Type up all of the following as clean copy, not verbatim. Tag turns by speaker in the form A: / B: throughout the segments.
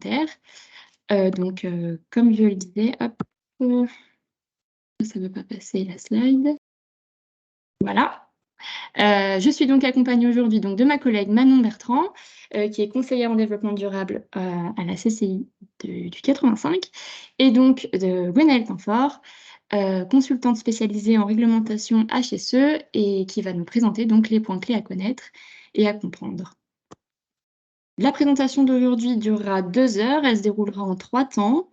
A: réglementaire. Comme je le disais, hop, ça ne veut pas passer la slide. Voilà. Je suis donc accompagnée aujourd'hui de ma collègue Manon Bertrand, qui est conseillère en développement durable à la CCI du 85, et donc de Gwenaëlle Tanfort, consultante spécialisée en réglementation HSE et qui va nous présenter donc les points clés à connaître et à comprendre. La présentation d'aujourd'hui durera 2 heures, elle se déroulera en 3 temps.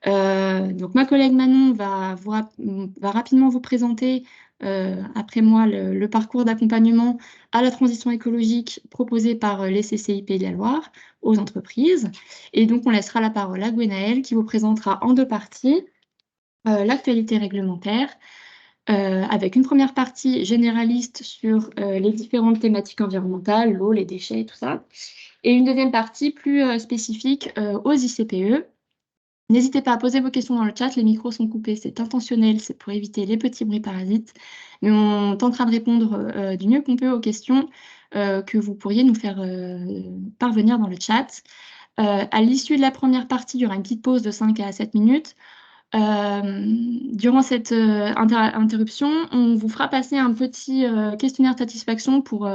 A: Donc ma collègue Manon va rapidement vous présenter, après moi, le parcours d'accompagnement à la transition écologique proposé par les CCI Pays de la Loire aux entreprises. Et donc on laissera la parole à Gwenaëlle qui vous présentera en 2 parties l'actualité réglementaire, avec une première partie généraliste sur les différentes thématiques environnementales, l'eau, les déchets, tout ça, et une deuxième partie plus spécifique aux ICPE. N'hésitez pas à poser vos questions dans le chat, les micros sont coupés, c'est intentionnel, c'est pour éviter les petits bruits parasites. Mais on tentera de répondre du mieux qu'on peut aux questions que vous pourriez nous faire parvenir dans le chat. À l'issue de la première partie, il y aura une petite pause de 5 à 7 minutes. Durant cette interruption, on vous fera passer un petit questionnaire de satisfaction pour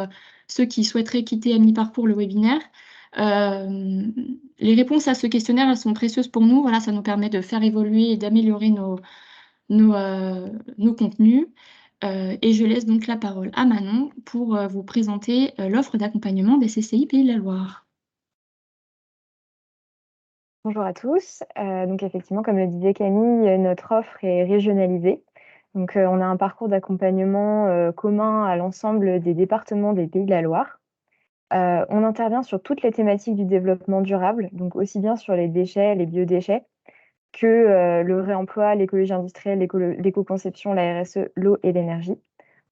A: ceux qui souhaiteraient quitter à mi-parcours le webinaire. Les réponses à ce questionnaire, elles sont précieuses pour nous. Voilà, ça nous permet de faire évoluer et d'améliorer nos contenus. Et je laisse donc la parole à Manon pour vous présenter l'offre d'accompagnement des CCI Pays de la Loire.
B: Bonjour à tous. Donc effectivement, comme le disait Camille, notre offre est régionalisée. Donc on a un parcours d'accompagnement commun à l'ensemble des départements des Pays de la Loire. On intervient sur toutes les thématiques du développement durable, donc aussi bien sur les déchets, les biodéchets, que le réemploi, l'écologie industrielle, l'éco-conception, la RSE, l'eau et l'énergie.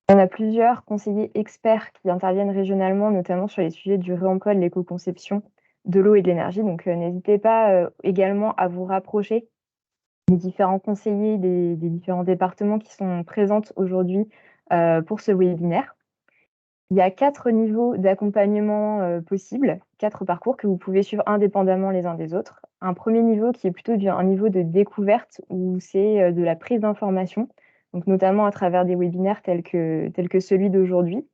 B: On a plusieurs conseillers experts qui interviennent régionalement, notamment sur les sujets du réemploi, de l'éco-conception, de l'eau et de l'énergie. Donc n'hésitez pas également à vous rapprocher des différents conseillers des différents départements qui sont présents aujourd'hui pour ce webinaire. Il y a 4 niveaux d'accompagnement possibles, 4 parcours que vous pouvez suivre indépendamment les uns des autres. Un premier niveau qui est plutôt un niveau de découverte où c'est de la prise d'information, donc notamment à travers des webinaires tels que celui d'aujourd'hui.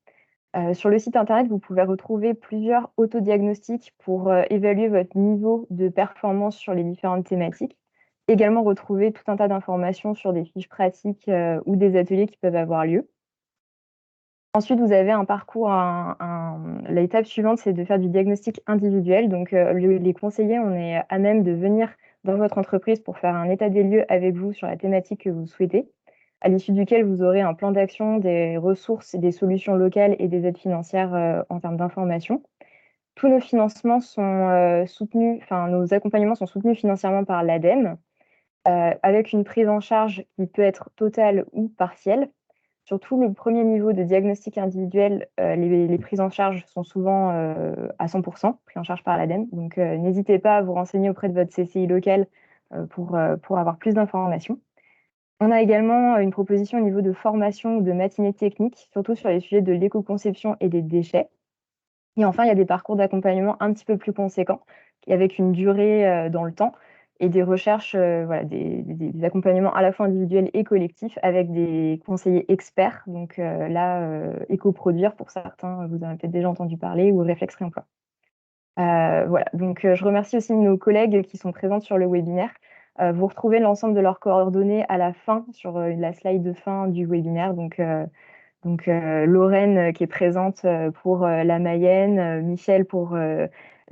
B: Sur le site internet, vous pouvez retrouver plusieurs autodiagnostics pour évaluer votre niveau de performance sur les différentes thématiques. Également retrouver tout un tas d'informations sur des fiches pratiques ou des ateliers qui peuvent avoir lieu. Ensuite, vous avez un parcours, l'étape suivante, c'est de faire du diagnostic individuel. Donc, les conseillers, on est à même de venir dans votre entreprise pour faire un état des lieux avec vous sur la thématique que vous souhaitez, à l'issue duquel vous aurez un plan d'action, des ressources, des solutions locales et des aides financières en termes d'information. Tous nos financements sont soutenus, enfin, nos accompagnements sont soutenus financièrement par l'ADEME, avec une prise en charge qui peut être totale ou partielle. Surtout le premier niveau de diagnostic individuel, les prises en charge sont souvent à 100% pris en charge par l'ADEME. Donc, n'hésitez pas à vous renseigner auprès de votre CCI local pour avoir plus d'informations. On a également une proposition au niveau de formation ou de matinée technique, surtout sur les sujets de l'éco-conception et des déchets. Et enfin, il y a des parcours d'accompagnement un petit peu plus conséquents, avec une durée dans le temps et des recherches, voilà, des accompagnements à la fois individuels et collectifs avec des conseillers experts. Donc là, Éco-Produire pour certains, vous en avez peut-être déjà entendu parler, ou Réflexe Réemploi. Voilà, donc je remercie aussi nos collègues qui sont présentes sur le webinaire. Vous retrouvez l'ensemble de leurs coordonnées à la fin, sur la slide de fin du webinaire. Donc Lorraine qui est présente pour la Mayenne, Michel pour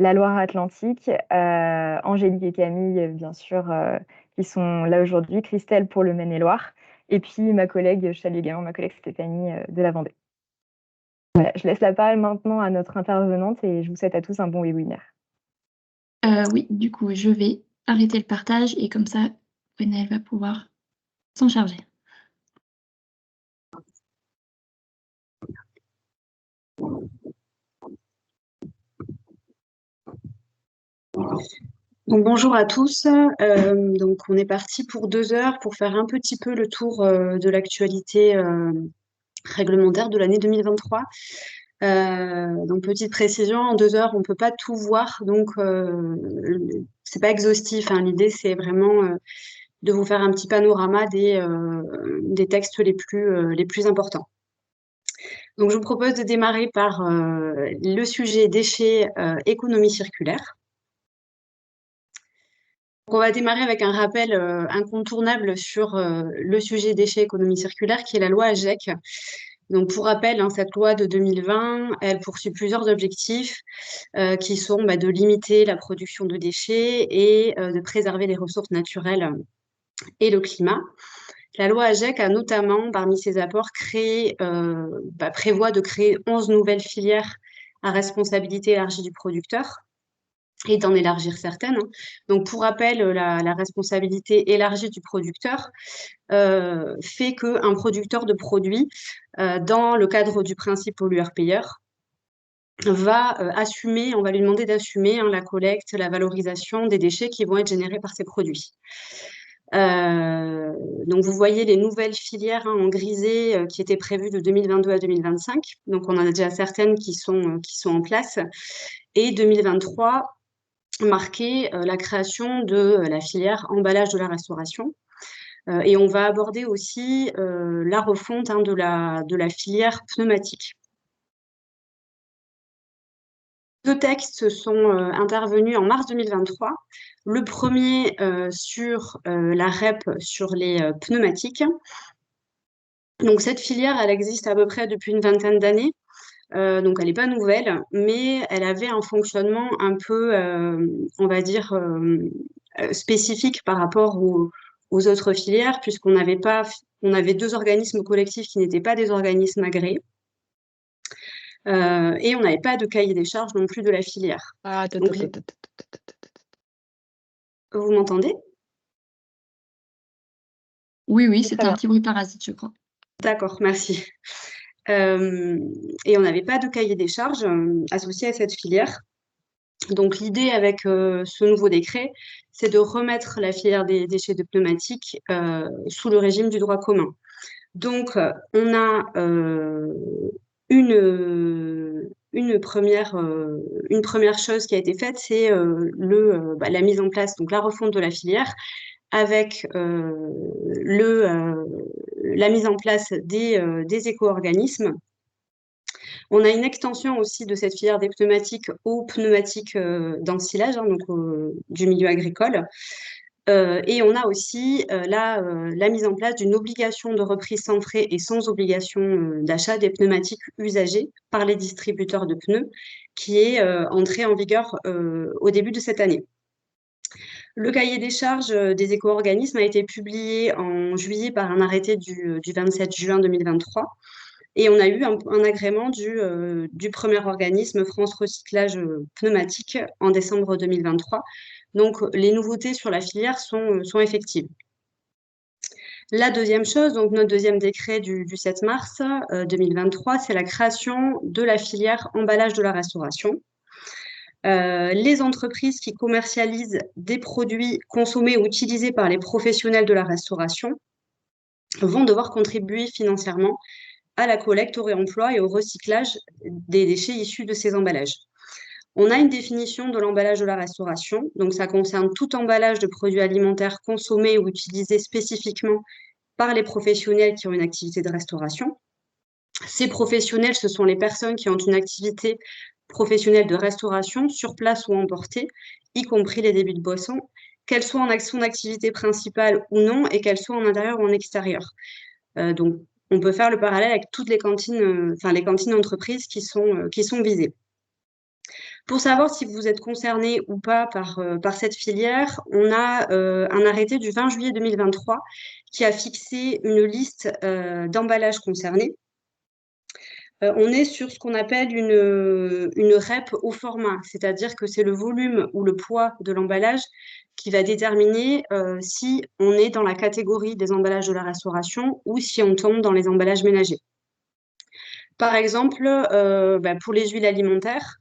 B: la Loire-Atlantique, Angélique et Camille, bien sûr, qui sont là aujourd'hui, Christelle pour le Maine-et-Loire, et puis ma collègue, je salue également ma collègue Stéphanie de la Vendée. Voilà, je laisse la parole maintenant à notre intervenante et je vous souhaite à tous un bon webinaire.
A: Oui, du coup, je vais arrêter le partage et comme ça, Gwenaëlle va pouvoir s'en charger.
C: Donc, bonjour à tous. Donc, on est parti pour 2 heures pour faire un petit peu le tour de l'actualité réglementaire de l'année 2023. Donc, petite précision, en 2 heures, on ne peut pas tout voir, donc c'est pas exhaustif, hein. L'idée, c'est vraiment de vous faire un petit panorama des textes les plus importants. Donc, je vous propose de démarrer par le sujet déchets, économie circulaire. Donc, on va démarrer avec un rappel incontournable sur le sujet déchets, économie circulaire, qui est la loi AGEC. Donc, pour rappel, hein, cette loi de 2020, elle poursuit plusieurs objectifs qui sont de limiter la production de déchets et de préserver les ressources naturelles et le climat. La loi AGEC a notamment, parmi ses apports, prévoit de créer 11 nouvelles filières à responsabilité élargie du producteur et d'en élargir certaines, hein. Donc, pour rappel, la responsabilité élargie du producteur fait qu'un producteur de produits, dans le cadre du principe pollueur-payeur, va assumer, on va lui demander d'assumer, hein, la collecte, la valorisation des déchets qui vont être générés par ces produits. Donc, vous voyez les nouvelles filières, hein, en grisé qui étaient prévues de 2022 à 2025. Donc, on en a déjà certaines qui sont en place. Et 2023 marquait la création de la filière emballage de la restauration. Et on va aborder aussi la refonte, hein, de la filière pneumatique. 2 textes sont intervenus en mars 2023. Le premier sur la REP sur les pneumatiques. Donc, cette filière, elle existe à peu près depuis une vingtaine d'années. Donc, elle n'est pas nouvelle, mais elle avait un fonctionnement un peu, on va dire, spécifique par rapport aux autres filières, puisqu'on n'avait pas, on avait 2 organismes collectifs qui n'étaient pas des organismes agréés. Et on n'avait pas de cahier des charges non plus de la filière. Donc, vous m'entendez?
A: Oui,
B: Très
A: c'était un
B: bien.
A: petit bruit parasite, je crois.
C: D'accord, merci. Et on n'avait pas de cahier des charges associé à cette filière. Donc, l'idée avec ce nouveau décret, c'est de remettre la filière des déchets de pneumatiques sous le régime du droit commun. Donc, on a une première chose qui a été faite, c'est la mise en place, donc la refonte de la filière, avec la mise en place des éco-organismes. On a une extension aussi de cette filière des pneumatiques aux pneumatiques d'ensilage, hein, donc du milieu agricole. Et on a aussi la mise en place d'une obligation de reprise sans frais et sans obligation d'achat des pneumatiques usagés par les distributeurs de pneus, qui est entrée en vigueur au début de cette année. Le cahier des charges des éco-organismes a été publié en juillet par un arrêté du 27 juin 2023. Et on a eu un agrément du premier organisme France Recyclage Pneumatique en décembre 2023. Donc, les nouveautés sur la filière sont effectives. La deuxième chose, donc notre deuxième décret du 7 mars 2023, c'est la création de la filière emballage de la restauration. Les entreprises qui commercialisent des produits consommés ou utilisés par les professionnels de la restauration vont devoir contribuer financièrement à la collecte, au réemploi et au recyclage des déchets issus de ces emballages. On a une définition de l'emballage de la restauration, donc ça concerne tout emballage de produits alimentaires consommés ou utilisés spécifiquement par les professionnels qui ont une activité de restauration. Ces professionnels, ce sont les personnes qui ont une activité professionnelle de restauration sur place ou emportée, y compris les débits de boissons, qu'elles soient en son activité principale ou non, et qu'elles soient en intérieur ou en extérieur. Donc, on peut faire le parallèle avec toutes les cantines, les cantines d'entreprise qui sont visées. Pour savoir si vous êtes concerné ou pas par cette filière, on a un arrêté du 20 juillet 2023 qui a fixé une liste d'emballages concernés. On est sur ce qu'on appelle une REP au format, c'est-à-dire que c'est le volume ou le poids de l'emballage qui va déterminer si on est dans la catégorie des emballages de la restauration ou si on tombe dans les emballages ménagers. Par exemple, pour les huiles alimentaires,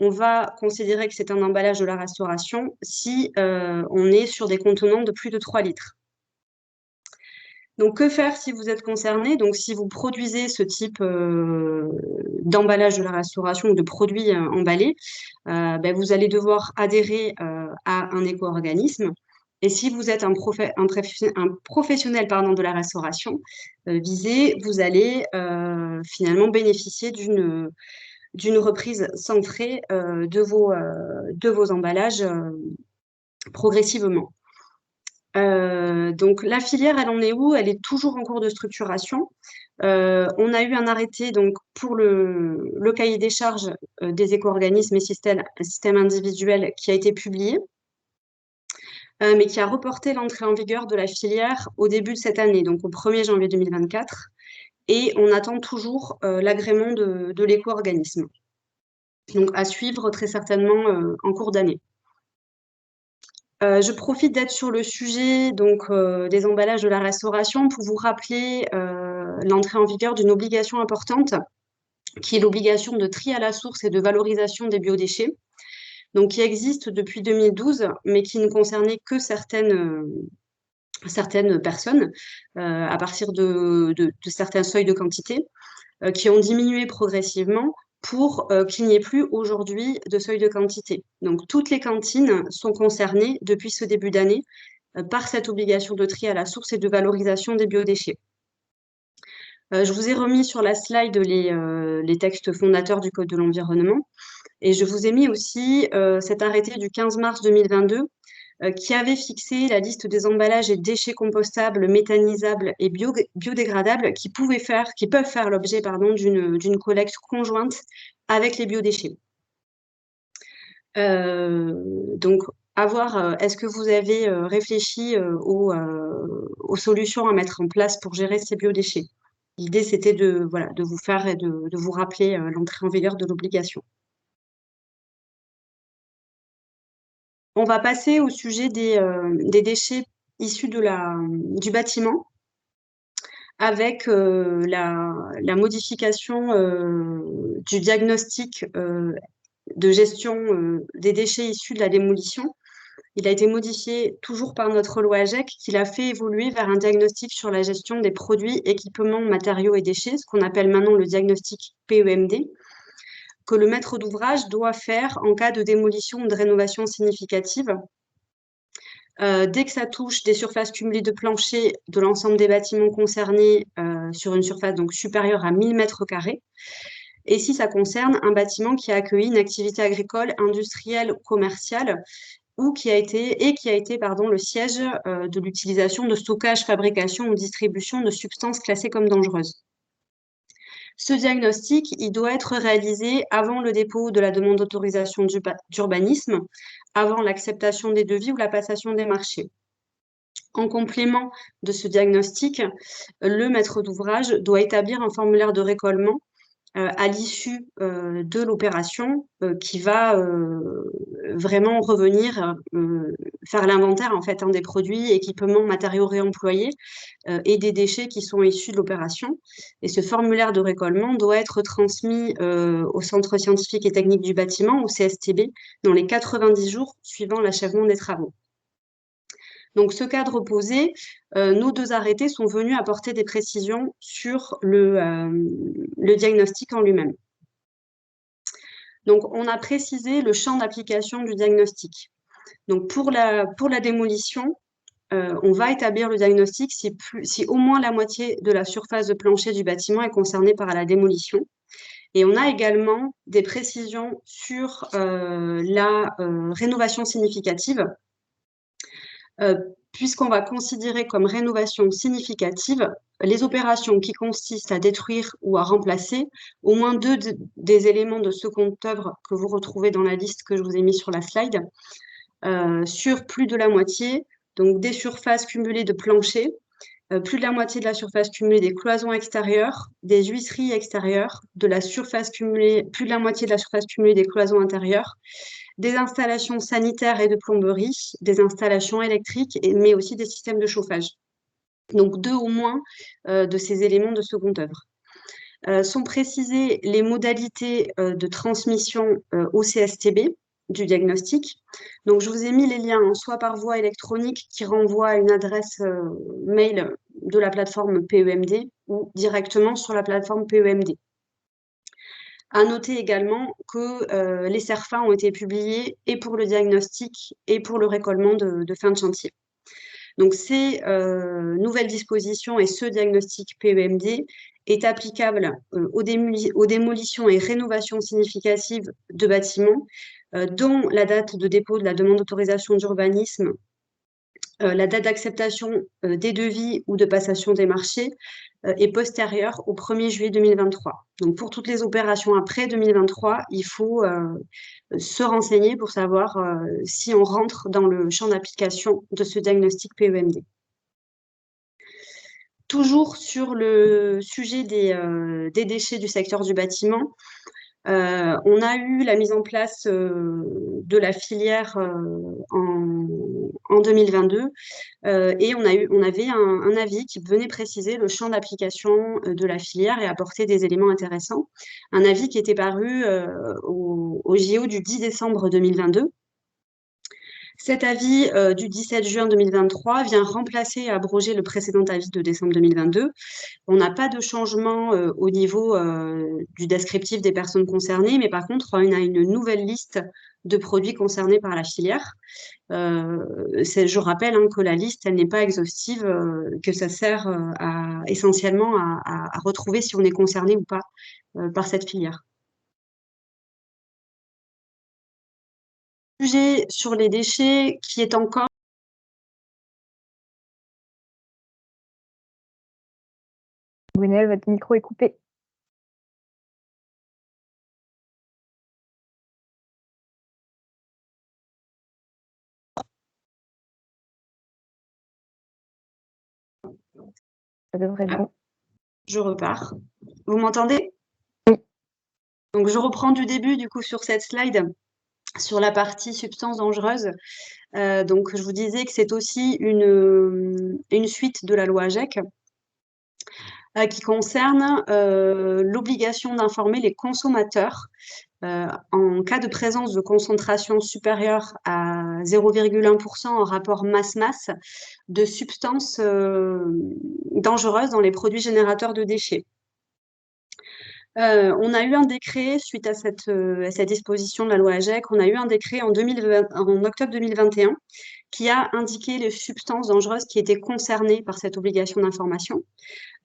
C: on va considérer que c'est un emballage de la restauration si on est sur des contenants de plus de 3 litres. Donc, que faire si vous êtes concerné? Donc, si vous produisez ce type d'emballage de la restauration ou de produits emballés, ben, vous allez devoir adhérer à un éco-organisme. Et si vous êtes un professionnel pardon, de la restauration visé, vous allez finalement bénéficier d'une reprise sans frais de vos emballages progressivement. Donc la filière, elle en est où? Elle est toujours en cours de structuration. On a eu un arrêté donc, pour le cahier des charges des éco-organismes et systèmes individuels qui a été publié, mais qui a reporté l'entrée en vigueur de la filière au début de cette année, donc au 1er janvier 2024. Et on attend toujours l'agrément de l'éco-organisme. Donc à suivre très certainement en cours d'année. Je profite d'être sur le sujet donc, des emballages de la restauration pour vous rappeler l'entrée en vigueur d'une obligation importante, qui est l'obligation de tri à la source et de valorisation des biodéchets, donc qui existe depuis 2012, mais qui ne concernait que certaines personnes à partir de certains seuils de quantité, qui ont diminué progressivement pour qu'il n'y ait plus aujourd'hui de seuil de quantité. Donc, toutes les cantines sont concernées depuis ce début d'année par cette obligation de tri à la source et de valorisation des biodéchets. Je vous ai remis sur la slide les textes fondateurs du Code de l'environnement et je vous ai mis aussi cet arrêté du 15 mars 2022 qui avait fixé la liste des emballages et déchets compostables, méthanisables et biodégradables qui peuvent faire l'objet d'une collecte conjointe avec les biodéchets. Donc, à voir, est-ce que vous avez réfléchi aux solutions à mettre en place pour gérer ces biodéchets? L'idée, c'était de vous faire et de vous rappeler l'entrée en vigueur de l'obligation. On va passer au sujet des déchets issus du bâtiment avec la modification du diagnostic de gestion des déchets issus de la démolition. Il a été modifié toujours par notre loi AGEC qui l'a fait évoluer vers un diagnostic sur la gestion des produits, équipements, matériaux et déchets, ce qu'on appelle maintenant le diagnostic PEMD, que le maître d'ouvrage doit faire en cas de démolition ou de rénovation significative. Dès que ça touche des surfaces cumulées de plancher de l'ensemble des bâtiments concernés sur une surface donc supérieure à 1000 m², et si ça concerne un bâtiment qui a accueilli une activité agricole, industrielle ou commerciale, ou qui a été le siège de l'utilisation de stockage, fabrication ou distribution de substances classées comme dangereuses. Ce diagnostic, il doit être réalisé avant le dépôt de la demande d'autorisation d'urbanisme, avant l'acceptation des devis ou la passation des marchés. En complément de ce diagnostic, le maître d'ouvrage doit établir un formulaire de récolement à l'issue de l'opération qui va vraiment revenir faire l'inventaire en fait des produits, équipements, matériaux réemployés et des déchets qui sont issus de l'opération. Et ce formulaire de récolement doit être transmis au Centre scientifique et technique du bâtiment, au CSTB, dans les 90 jours suivant l'achèvement des travaux. Donc, ce cadre posé, nos deux arrêtés sont venus apporter des précisions sur le diagnostic en lui-même. Donc, on a précisé le champ d'application du diagnostic. Donc, pour la démolition, on va établir le diagnostic si au moins la moitié de la surface de plancher du bâtiment est concernée par la démolition. Et on a également des précisions sur la rénovation significative, puisqu'on va considérer comme rénovation significative les opérations qui consistent à détruire ou à remplacer au moins deux des éléments de seconde œuvre que vous retrouvez dans la liste que je vous ai mis sur la slide, sur plus de la moitié, donc des surfaces cumulées de plancher, plus de la moitié de la surface cumulée des cloisons extérieures, des huisseries extérieures, plus de la moitié de la surface cumulée des cloisons intérieures, des installations sanitaires et de plomberie, des installations électriques, mais aussi des systèmes de chauffage. Donc, deux au moins de ces éléments de seconde œuvre. Sont précisées les modalités de transmission au CSTB du diagnostic. Donc, je vous ai mis les liens, soit par voie électronique qui renvoie à une adresse mail de la plateforme PEMD ou directement sur la plateforme PEMD. À noter également que les CERFA ont été publiés et pour le diagnostic et pour le récolement de fin de chantier. Donc, ces nouvelles dispositions et ce diagnostic PEMD est applicable aux démolitions et rénovations significatives de bâtiments dont la date de dépôt de la demande d'autorisation d'urbanisme, la date d'acceptation des devis ou de passation des marchés est postérieure au 1er juillet 2023. Donc, pour toutes les opérations après 2023, il faut se renseigner pour savoir si on rentre dans le champ d'application de ce diagnostic PEMD. Toujours sur le sujet des déchets du secteur du bâtiment, on a eu la mise en place de la filière en 2022 et on avait un avis qui venait préciser le champ d'application de la filière et apporter des éléments intéressants. Un avis qui était paru au JO du 10 décembre 2022. Cet avis du 17 juin 2023 vient remplacer et abroger le précédent avis de décembre 2022. On n'a pas de changement au niveau du descriptif des personnes concernées, mais par contre, on a une nouvelle liste de produits concernés par la filière. Je rappelle que la liste, elle n'est pas exhaustive, que ça sert essentiellement à retrouver si on est concerné ou pas par cette filière. Sujet sur les déchets qui est encore...
B: Gwenaëlle, votre micro est coupé. Ça devrait être bon.
C: Je repars. Vous m'entendez?
B: Oui.
C: Donc, je reprends du début, du coup, sur cette slide, sur la partie substances dangereuses. Donc, je vous disais que c'est aussi une suite de la loi AGEC qui concerne l'obligation d'informer les consommateurs en cas de présence de concentration supérieure à 0,1% en rapport masse-masse de substances dangereuses dans les produits générateurs de déchets. On a eu un décret suite à cette disposition de la loi AGEC, on a eu un décret en octobre 2021 qui a indiqué les substances dangereuses qui étaient concernées par cette obligation d'information.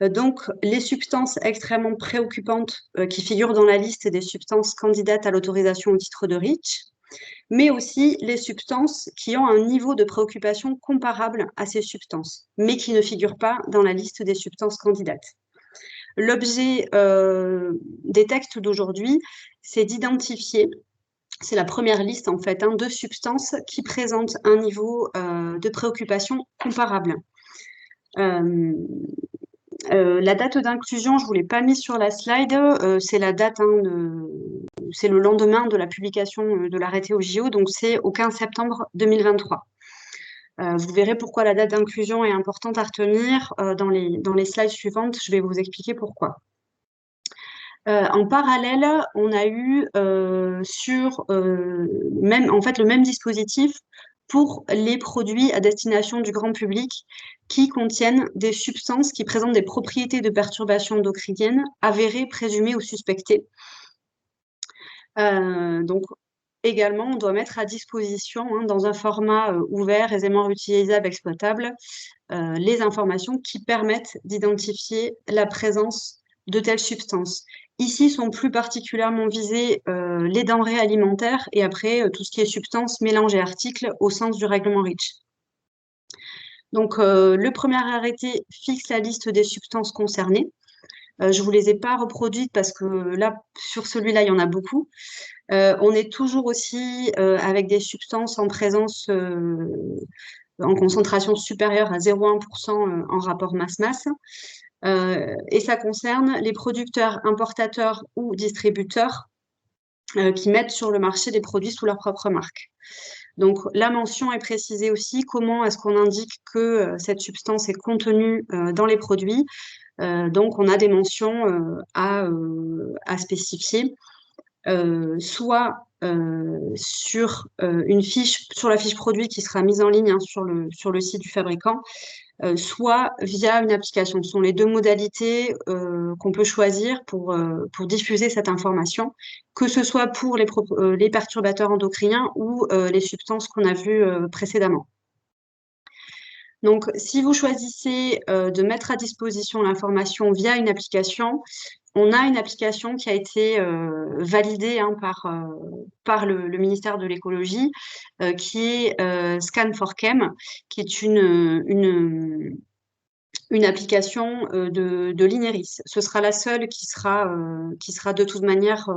C: Donc, les substances extrêmement préoccupantes qui figurent dans la liste des substances candidates à l'autorisation au titre de REACH, mais aussi les substances qui ont un niveau de préoccupation comparable à ces substances, mais qui ne figurent pas dans la liste des substances candidates. L'objet des textes d'aujourd'hui, c'est d'identifier, c'est la première liste en fait, de substances qui présentent un niveau de préoccupation comparable. La date d'inclusion, je ne vous l'ai pas mise sur la slide, c'est la date, c'est le lendemain de la publication de l'arrêté au JO, donc c'est au 15 septembre 2023. Vous verrez pourquoi la date d'inclusion est importante à retenir dans les slides suivantes, je vais vous expliquer pourquoi. En parallèle, on a eu le même dispositif pour les produits à destination du grand public qui contiennent des substances qui présentent des propriétés de perturbation endocrinienne avérées, présumées ou suspectées. Donc, également, on doit mettre à disposition, dans un format ouvert, aisément réutilisable, exploitable, les informations qui permettent d'identifier la présence de telles substances. Ici sont plus particulièrement visées les denrées alimentaires et après tout ce qui est substances, mélanges et articles au sens du règlement REACH. Donc, le premier arrêté fixe la liste des substances concernées. Je ne vous les ai pas reproduites parce que là, sur celui-là, il y en a beaucoup. On est toujours aussi avec des substances en présence en concentration supérieure à 0,1% en rapport masse-masse. Et ça concerne les producteurs, importateurs ou distributeurs qui mettent sur le marché des produits sous leur propre marque. Donc, la mention est précisée aussi. Comment est-ce qu'on indique que cette substance est contenue dans les produits? Donc, on a des mentions à spécifier, soit sur la fiche produit qui sera mise en ligne sur le site du fabricant, soit via une application. Ce sont les deux modalités qu'on peut choisir pour diffuser cette information, que ce soit pour les perturbateurs endocriniens ou les substances qu'on a vues précédemment. Donc, si vous choisissez de mettre à disposition l'information via une application, on a une application qui a été validée par le ministère de l'écologie, qui est Scan4Chem, qui est une application de l'INERIS. Ce sera la seule qui sera de toute manière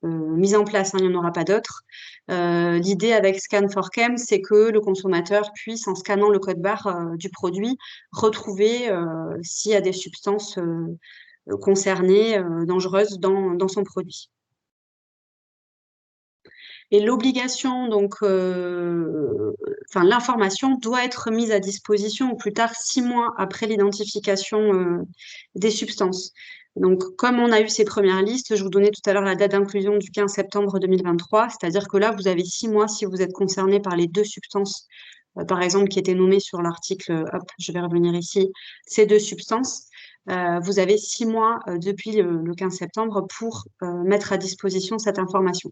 C: mise en place, hein, il n'y en aura pas d'autres. L'idée avec Scan4Chem, c'est que le consommateur puisse, en scannant le code barre du produit, retrouver s'il y a des substances concernées, dangereuses dans son produit. Et l'obligation, donc, l'information doit être mise à disposition au plus tard 6 mois après l'identification des substances. Donc, comme on a eu ces premières listes, je vous donnais tout à l'heure la date d'inclusion du 15 septembre 2023, c'est-à-dire que là, vous avez 6 mois si vous êtes concerné par les 2 substances, par exemple, qui étaient nommées sur l'article, je vais revenir ici, ces 2 substances. Vous avez 6 mois depuis le 15 septembre pour mettre à disposition cette information.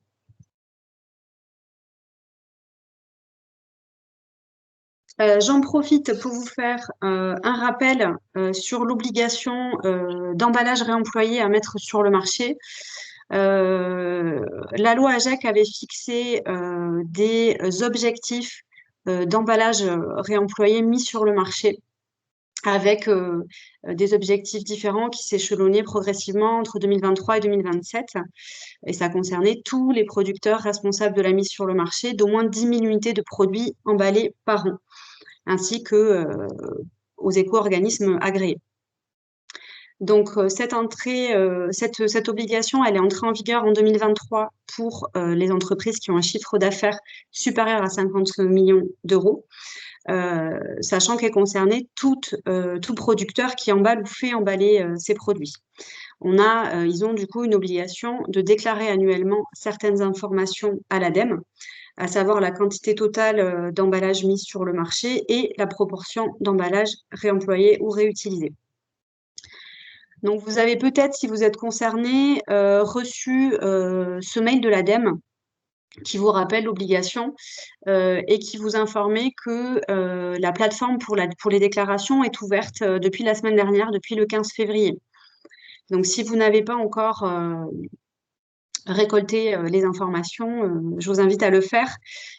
C: J'en profite pour vous faire un rappel sur l'obligation d'emballage réemployé à mettre sur le marché. La loi AGEC avait fixé des objectifs d'emballage réemployé mis sur le marché avec des objectifs différents qui s'échelonnaient progressivement entre 2023 et 2027. Et ça concernait tous les producteurs responsables de la mise sur le marché d'au moins 10 000 unités de produits emballés par an, ainsi que aux éco-organismes agréés. Donc, cette obligation, elle est entrée en vigueur en 2023 pour les entreprises qui ont un chiffre d'affaires supérieur à 50 millions d'euros, sachant qu'elle concernait tout producteur qui emballe ou fait emballer ces produits. Ils ont du coup une obligation de déclarer annuellement certaines informations à l'ADEME, à savoir la quantité totale d'emballage mis sur le marché et la proportion d'emballage réemployé ou réutilisé. Donc, vous avez peut-être, si vous êtes concerné, reçu ce mail de l'ADEME qui vous rappelle l'obligation et qui vous informait que la plateforme pour les déclarations est ouverte depuis la semaine dernière, depuis le 15 février. Donc, si vous n'avez pas encore récolter les informations, je vous invite à le faire,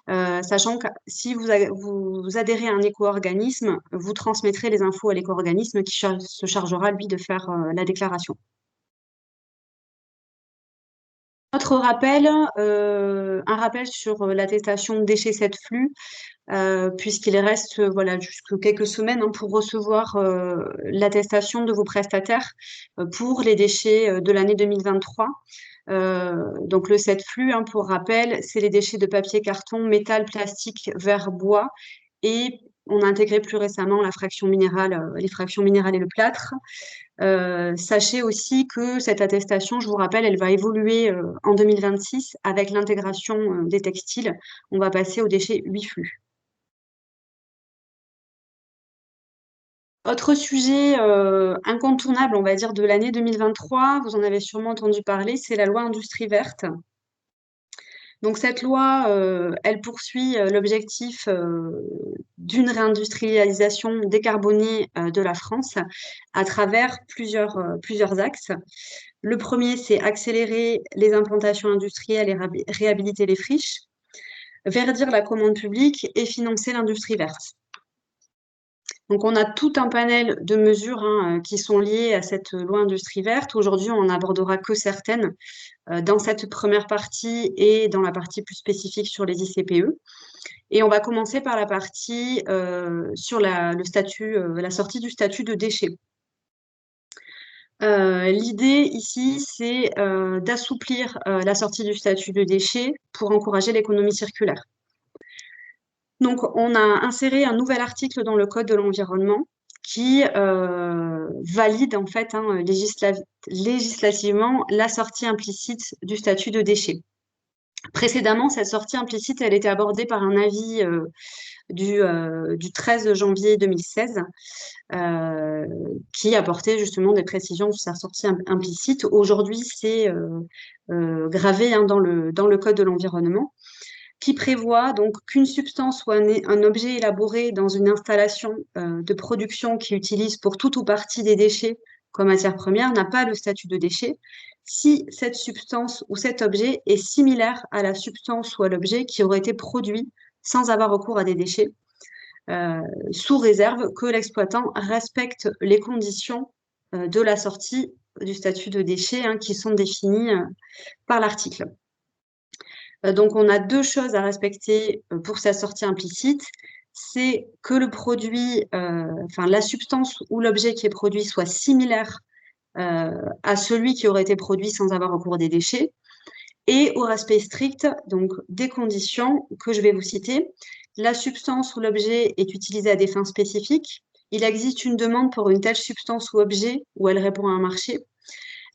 C: sachant que si vous adhérez à un éco-organisme, vous transmettrez les infos à l'éco-organisme qui se chargera, lui, de faire la déclaration. Autre rappel, un rappel sur l'attestation déchets 7 flux, puisqu'il reste jusque quelques semaines pour recevoir l'attestation de vos prestataires pour les déchets de l'année 2023. Donc le 7 flux, pour rappel, c'est les déchets de papier, carton, métal, plastique, verre, bois, et on a intégré plus récemment les fractions minérales et le plâtre. Sachez aussi que cette attestation, je vous rappelle, elle va évoluer en 2026 avec l'intégration des textiles. On va passer aux déchets 8 flux. Autre sujet incontournable, on va dire, de l'année 2023, vous en avez sûrement entendu parler, c'est la loi Industrie verte. Donc cette loi, elle poursuit l'objectif d'une réindustrialisation décarbonée de la France à travers plusieurs axes. Le premier, c'est accélérer les implantations industrielles et réhabiliter les friches, verdir la commande publique et financer l'industrie verte. Donc, on a tout un panel de mesures qui sont liées à cette loi Industrie verte. Aujourd'hui, on n'abordera que certaines dans cette première partie et dans la partie plus spécifique sur les ICPE. Et on va commencer par la partie sur la sortie du statut de déchet. L'idée ici, c'est d'assouplir la sortie du statut de déchet pour encourager l'économie circulaire. Donc, on a inséré un nouvel article dans le Code de l'environnement qui valide en fait législativement la sortie implicite du statut de déchet. Précédemment, cette sortie implicite, elle était abordée par un avis du 13 janvier 2016 qui apportait justement des précisions sur sa sortie implicite. Aujourd'hui, c'est gravé dans le Code de l'environnement, qui prévoit donc qu'une substance ou un objet élaboré dans une installation de production qui utilise pour tout ou partie des déchets comme matière première n'a pas le statut de déchet si cette substance ou cet objet est similaire à la substance ou à l'objet qui aurait été produit sans avoir recours à des déchets, sous réserve que l'exploitant respecte les conditions de la sortie du statut de déchet qui sont définies par l'article. Donc, on a deux choses à respecter pour sa sortie implicite. C'est que le produit, la substance ou l'objet qui est produit soit similaire à celui qui aurait été produit sans avoir recours à des déchets, et au respect strict donc, des conditions que je vais vous citer. La substance ou l'objet est utilisé à des fins spécifiques. Il existe une demande pour une telle substance ou objet où elle répond à un marché.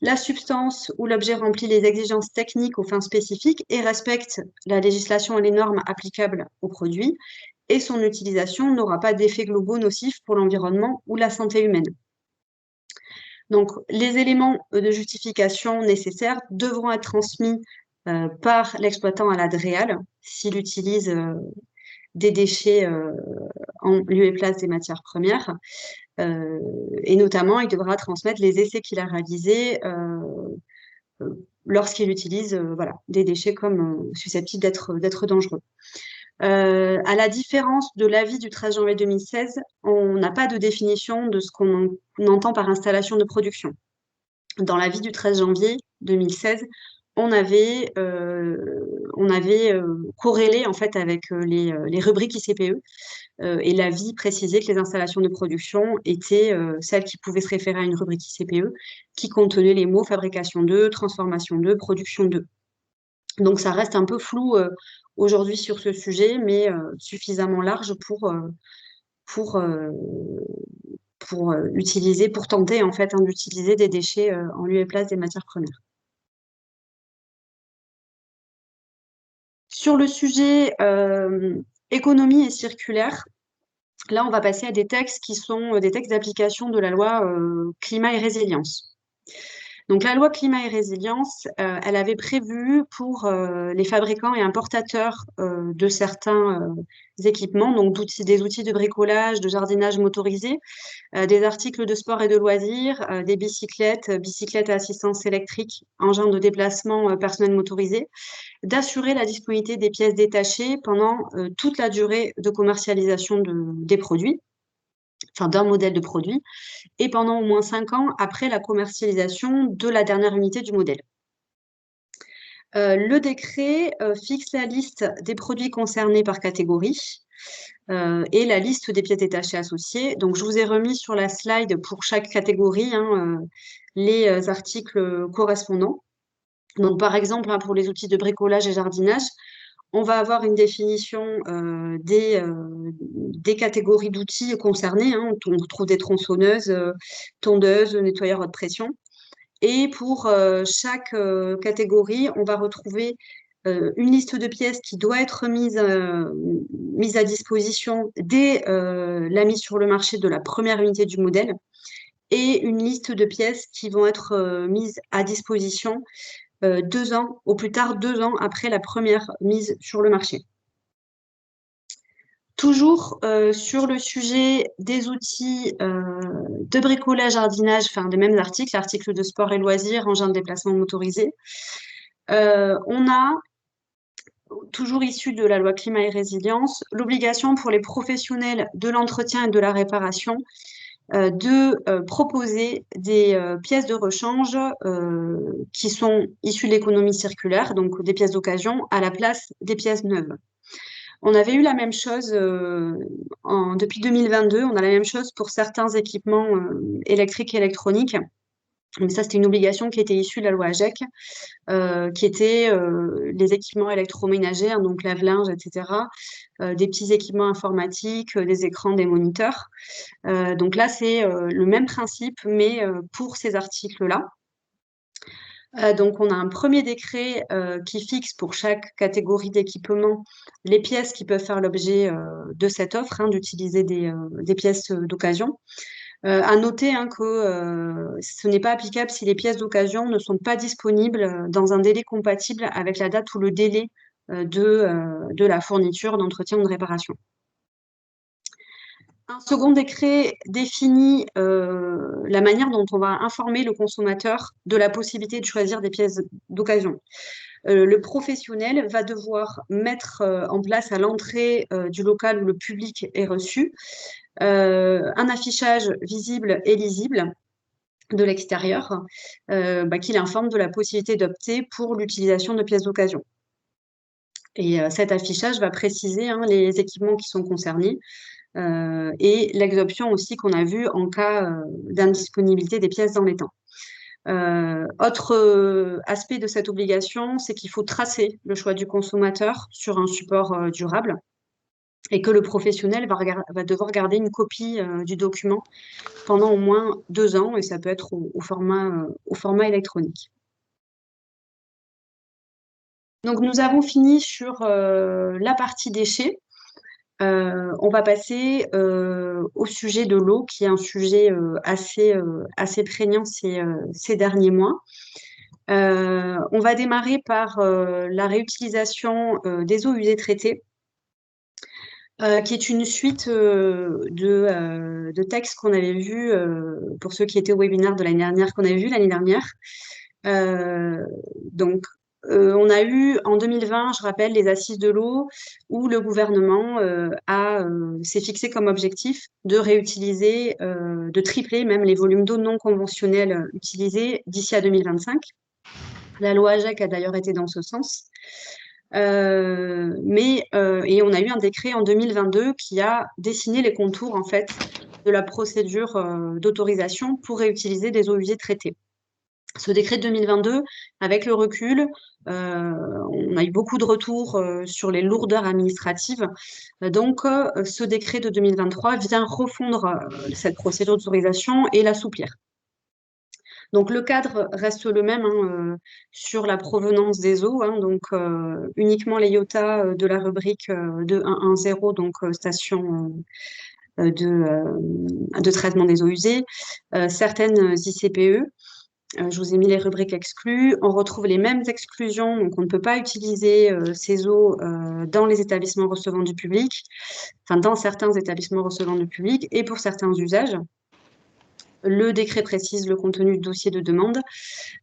C: La substance ou l'objet remplit les exigences techniques aux fins spécifiques et respecte la législation et les normes applicables au produit, et son utilisation n'aura pas d'effets globaux nocifs pour l'environnement ou la santé humaine. Donc, les éléments de justification nécessaires devront être transmis par l'exploitant à la DREAL s'il utilise des déchets en lieu et place des matières premières. Et notamment, il devra transmettre les essais qu'il a réalisés lorsqu'il utilise des déchets comme susceptibles d'être dangereux. À la différence de l'avis du 13 janvier 2016, on n'a pas de définition de ce qu'on entend par installation de production. Dans l'avis du 13 janvier 2016, on avait corrélé en fait avec les rubriques ICPE et l'avis précisait que les installations de production étaient celles qui pouvaient se référer à une rubrique ICPE qui contenait les mots fabrication de, transformation de, production de. Donc ça reste un peu flou aujourd'hui sur ce sujet, mais suffisamment large pour tenter en fait d'utiliser des déchets en lieu et place des matières premières. Sur le sujet économie et circulaire, là on va passer à des textes qui sont des textes d'application de la loi climat et résilience. Donc la loi climat et résilience, elle avait prévu pour les fabricants et importateurs de certains équipements, donc des outils de bricolage, de jardinage motorisé, des articles de sport et de loisirs, des bicyclettes à assistance électrique, engins de déplacement personnel motorisé, d'assurer la disponibilité des pièces détachées pendant toute la durée de commercialisation des produits, enfin d'un modèle de produit, et pendant au moins 5 ans après la commercialisation de la dernière unité du modèle. Le décret fixe la liste des produits concernés par catégorie et la liste des pièces détachées associées. Donc, je vous ai remis sur la slide pour chaque catégorie les articles correspondants. Donc, par exemple, pour les outils de bricolage et jardinage, on va avoir une définition des catégories d'outils concernés. On retrouve des tronçonneuses, tondeuses, nettoyeurs haute pression. Et pour chaque catégorie, on va retrouver une liste de pièces qui doit être mise à disposition dès la mise sur le marché de la première unité du modèle, et une liste de pièces qui vont être mises à disposition 2 ans, au plus tard 2 ans après la première mise sur le marché. Toujours sur le sujet des outils de bricolage, jardinage, enfin des mêmes articles, articles de sport et loisirs, engins de déplacement motorisés, on a, toujours issu de la loi climat et résilience, l'obligation pour les professionnels de l'entretien et de la réparation de proposer des pièces de rechange qui sont issues de l'économie circulaire, donc des pièces d'occasion, à la place des pièces neuves. On avait eu la même chose depuis 2022, on a la même chose pour certains équipements électriques et électroniques. Mais ça, c'était une obligation qui était issue de la loi AGEC, qui était les équipements électroménagers, donc lave-linge, etc., des petits équipements informatiques, des écrans, des moniteurs. Donc là, c'est le même principe, mais pour ces articles-là. Donc, on a un premier décret qui fixe pour chaque catégorie d'équipement les pièces qui peuvent faire l'objet de cette offre, hein, d'utiliser des pièces d'occasion. À noter que ce n'est pas applicable si les pièces d'occasion ne sont pas disponibles dans un délai compatible avec la date ou le délai de la fourniture, d'entretien ou de réparation. Un second décret définit la manière dont on va informer le consommateur de la possibilité de choisir des pièces d'occasion. Le professionnel va devoir mettre en place à l'entrée du local où le public est reçu un affichage visible et lisible de l'extérieur qui l'informe de la possibilité d'opter pour l'utilisation de pièces d'occasion. Et cet affichage va préciser les équipements qui sont concernés et l'exemption aussi qu'on a vue en cas d'indisponibilité des pièces dans les temps. Autre aspect de cette obligation, c'est qu'il faut tracer le choix du consommateur sur un support durable et que le professionnel va devoir garder une copie du document pendant au moins 2 ans, et ça peut être au format électronique. Donc, nous avons fini sur la partie déchets. On va passer au sujet de l'eau, qui est un sujet assez prégnant ces derniers mois. On va démarrer par la réutilisation des eaux usées traitées, qui est une suite de textes qu'on avait vus, pour ceux qui étaient au webinaire de l'année dernière, qu'on avait vu l'année dernière. Donc, on a eu en 2020, je rappelle, les assises de l'eau où le gouvernement s'est fixé comme objectif de réutiliser, de tripler même les volumes d'eau non conventionnels utilisés d'ici à 2025. La loi AGEC a d'ailleurs été dans ce sens. Et on a eu un décret en 2022 qui a dessiné les contours en fait de la procédure d'autorisation pour réutiliser des eaux usées traitées. Ce décret de 2022, avec le recul, on a eu beaucoup de retours sur les lourdeurs administratives. Donc, ce décret de 2023 vient refondre cette procédure d'autorisation et l'assouplir. Donc, le cadre reste le même sur la provenance des eaux, donc uniquement les IOTA de la rubrique 2.1.1.0, donc station de traitement des eaux usées, certaines ICPE. Je vous ai mis les rubriques exclues. On retrouve les mêmes exclusions, donc on ne peut pas utiliser ces eaux dans les établissements recevant du public, enfin dans certains établissements recevant du public et pour certains usages. Le décret précise le contenu du dossier de demande.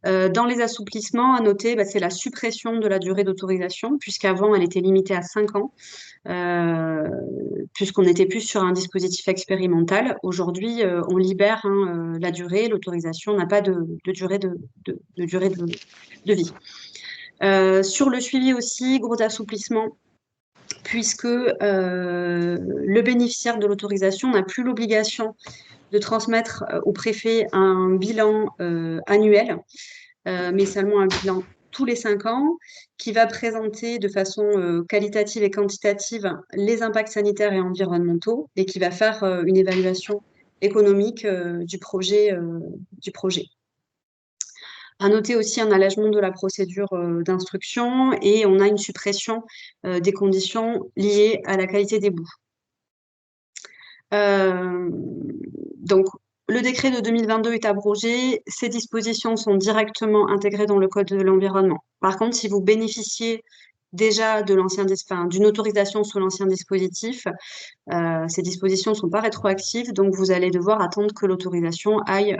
C: Dans les assouplissements, à noter, c'est la suppression de la durée d'autorisation, puisqu'avant, elle était limitée à 5 ans, puisqu'on n'était plus sur un dispositif expérimental. Aujourd'hui, on libère la durée, l'autorisation n'a pas de durée de vie. Sur le suivi aussi, gros assouplissement, puisque le bénéficiaire de l'autorisation n'a plus l'obligation de transmettre au préfet un bilan annuel, mais seulement un bilan tous les 5 ans, qui va présenter de façon qualitative et quantitative les impacts sanitaires et environnementaux et qui va faire une évaluation économique du projet. À noter aussi un allègement de la procédure d'instruction et on a une suppression des conditions liées à la qualité des boues. Donc, le décret de 2022 est abrogé. Ces dispositions sont directement intégrées dans le Code de l'environnement. Par contre, si vous bénéficiez déjà d'une autorisation sous l'ancien dispositif, ces dispositions ne sont pas rétroactives, donc vous allez devoir attendre que l'autorisation aille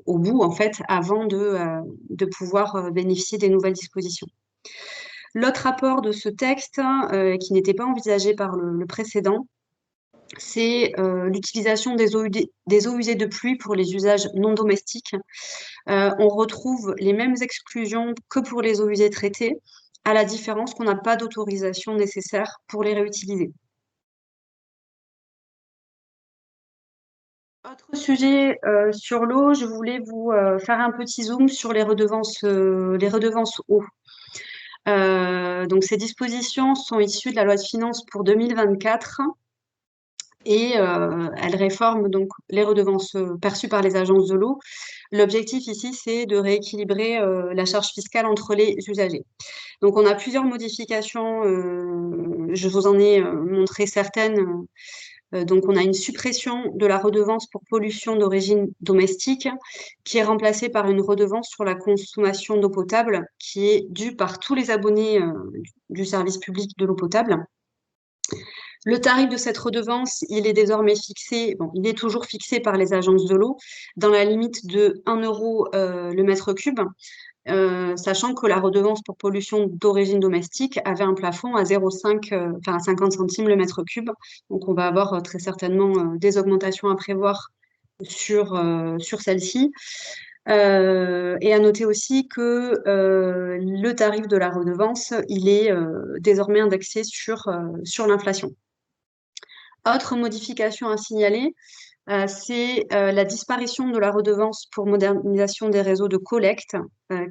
C: au bout, en fait, avant de pouvoir bénéficier des nouvelles dispositions. L'autre apport de ce texte, qui n'était pas envisagé par le précédent, c'est l'utilisation des eaux usées de pluie pour les usages non domestiques. On retrouve les mêmes exclusions que pour les eaux usées traitées, à la différence qu'on n'a pas d'autorisation nécessaire pour les réutiliser. Autre sujet sur l'eau, je voulais vous faire un petit zoom sur les redevances eau. Donc ces dispositions sont issues de la loi de finances pour 2024. et elle réforme donc les redevances perçues par les agences de l'eau. L'objectif ici, c'est de rééquilibrer la charge fiscale entre les usagers. Donc, on a plusieurs modifications. Je vous en ai montré certaines. Donc, on a une suppression de la redevance pour pollution d'origine domestique qui est remplacée par une redevance sur la consommation d'eau potable qui est due par tous les abonnés du service public de l'eau potable. Le tarif de cette redevance, il est désormais fixé, bon, il est toujours fixé par les agences de l'eau dans la limite de 1 euro le mètre cube. Sachant que la redevance pour pollution d'origine domestique avait un plafond à 0,5, enfin à 50 centimes le mètre cube. Donc, on va avoir très certainement des augmentations à prévoir sur celle-ci. Et à noter aussi que le tarif de la redevance, il est désormais indexé sur l'inflation. Autre modification à signaler, c'est la disparition de la redevance pour modernisation des réseaux de collecte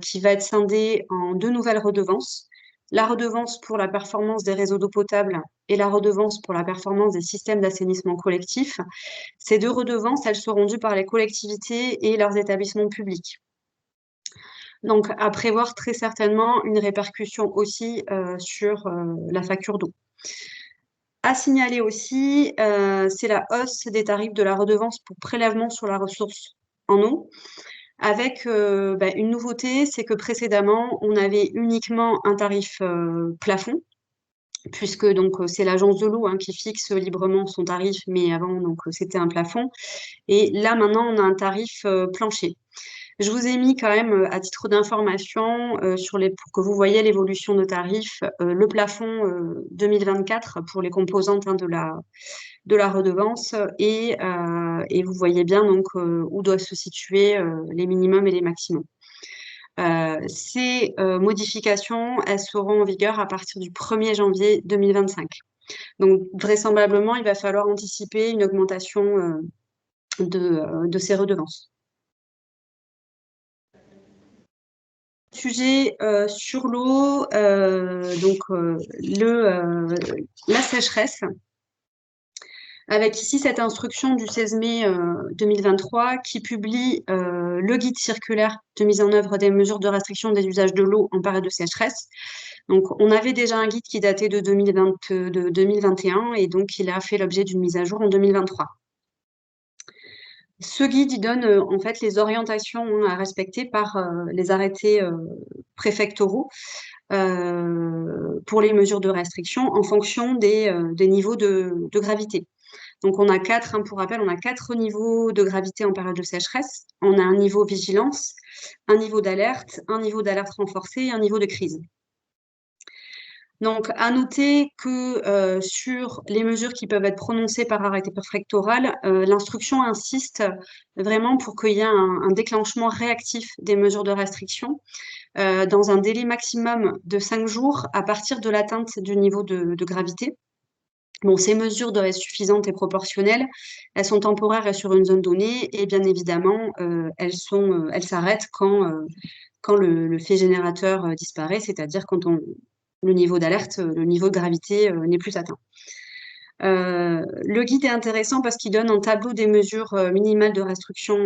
C: qui va être scindée en 2 nouvelles redevances. La redevance pour la performance des réseaux d'eau potable et la redevance pour la performance des systèmes d'assainissement collectif. Ces 2 redevances, elles seront dues par les collectivités et leurs établissements publics. Donc, à prévoir très certainement une répercussion aussi sur la facture d'eau. À signaler aussi, c'est la hausse des tarifs de la redevance pour prélèvement sur la ressource en eau, avec une nouveauté, c'est que précédemment, on avait uniquement un tarif plafond, puisque donc c'est l'agence de l'eau qui fixe librement son tarif, mais avant, donc c'était un plafond. Et là, maintenant, on a un tarif plancher. Je vous ai mis quand même, à titre d'information, pour que vous voyez l'évolution de tarifs, le plafond 2024 pour les composantes de la redevance et vous voyez bien donc où doivent se situer les minimums et les maximums. Ces modifications, elles seront en vigueur à partir du 1er janvier 2025. Donc vraisemblablement, il va falloir anticiper une augmentation de ces redevances. Sujet sur l'eau, donc la sécheresse, avec ici cette instruction du 16 mai 2023 qui publie le guide circulaire de mise en œuvre des mesures de restriction des usages de l'eau en période de sécheresse. Donc, on avait déjà un guide qui datait de 2021 et donc il a fait l'objet d'une mise à jour en 2023. Ce guide, il donne en fait les orientations à respecter par les arrêtés préfectoraux pour les mesures de restriction en fonction des niveaux de gravité. Donc, on a 4, pour rappel, on a 4 niveaux de gravité en période de sécheresse. On a un niveau vigilance, un niveau d'alerte, un niveau d'alerte renforcée et un niveau de crise. Donc, à noter que sur les mesures qui peuvent être prononcées par arrêté préfectoral, l'instruction insiste vraiment pour qu'il y ait un déclenchement réactif des mesures de restriction dans un délai maximum de 5 jours à partir de l'atteinte du niveau de gravité. Bon, ces mesures doivent être suffisantes et proportionnelles. Elles sont temporaires et sur une zone donnée et bien évidemment, elles s'arrêtent quand le fait générateur disparaît, c'est-à-dire quand le niveau d'alerte, le niveau de gravité n'est plus atteint. Le guide est intéressant parce qu'il donne un tableau des mesures minimales de restriction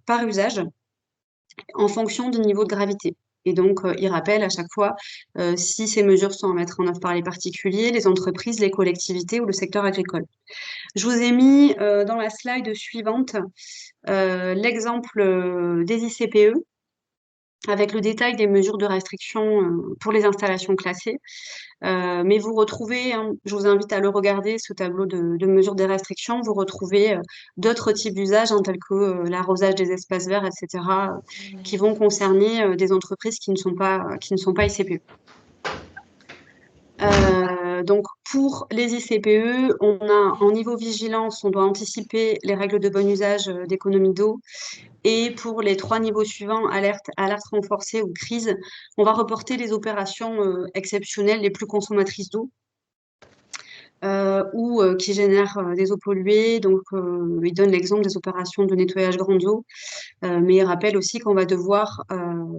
C: par usage en fonction du niveau de gravité. Et donc, il rappelle à chaque fois si ces mesures sont à mettre en œuvre par les particuliers, les entreprises, les collectivités ou le secteur agricole. Je vous ai mis dans la slide suivante l'exemple des ICPE avec le détail des mesures de restriction pour les installations classées. Mais vous retrouvez, je vous invite à le regarder, ce tableau de mesures des restrictions, vous retrouvez d'autres types d'usages tels que l'arrosage des espaces verts, etc., qui vont concerner des entreprises qui ne sont pas ICPE. Donc, pour les ICPE, on a en niveau vigilance, on doit anticiper les règles de bon usage d'économie d'eau. Et pour les 3 niveaux suivants, alerte renforcée ou crise, on va reporter les opérations exceptionnelles les plus consommatrices d'eau ou qui génèrent des eaux polluées. Donc, il donne l'exemple des opérations de nettoyage grandes eaux, mais il rappelle aussi qu'on va devoir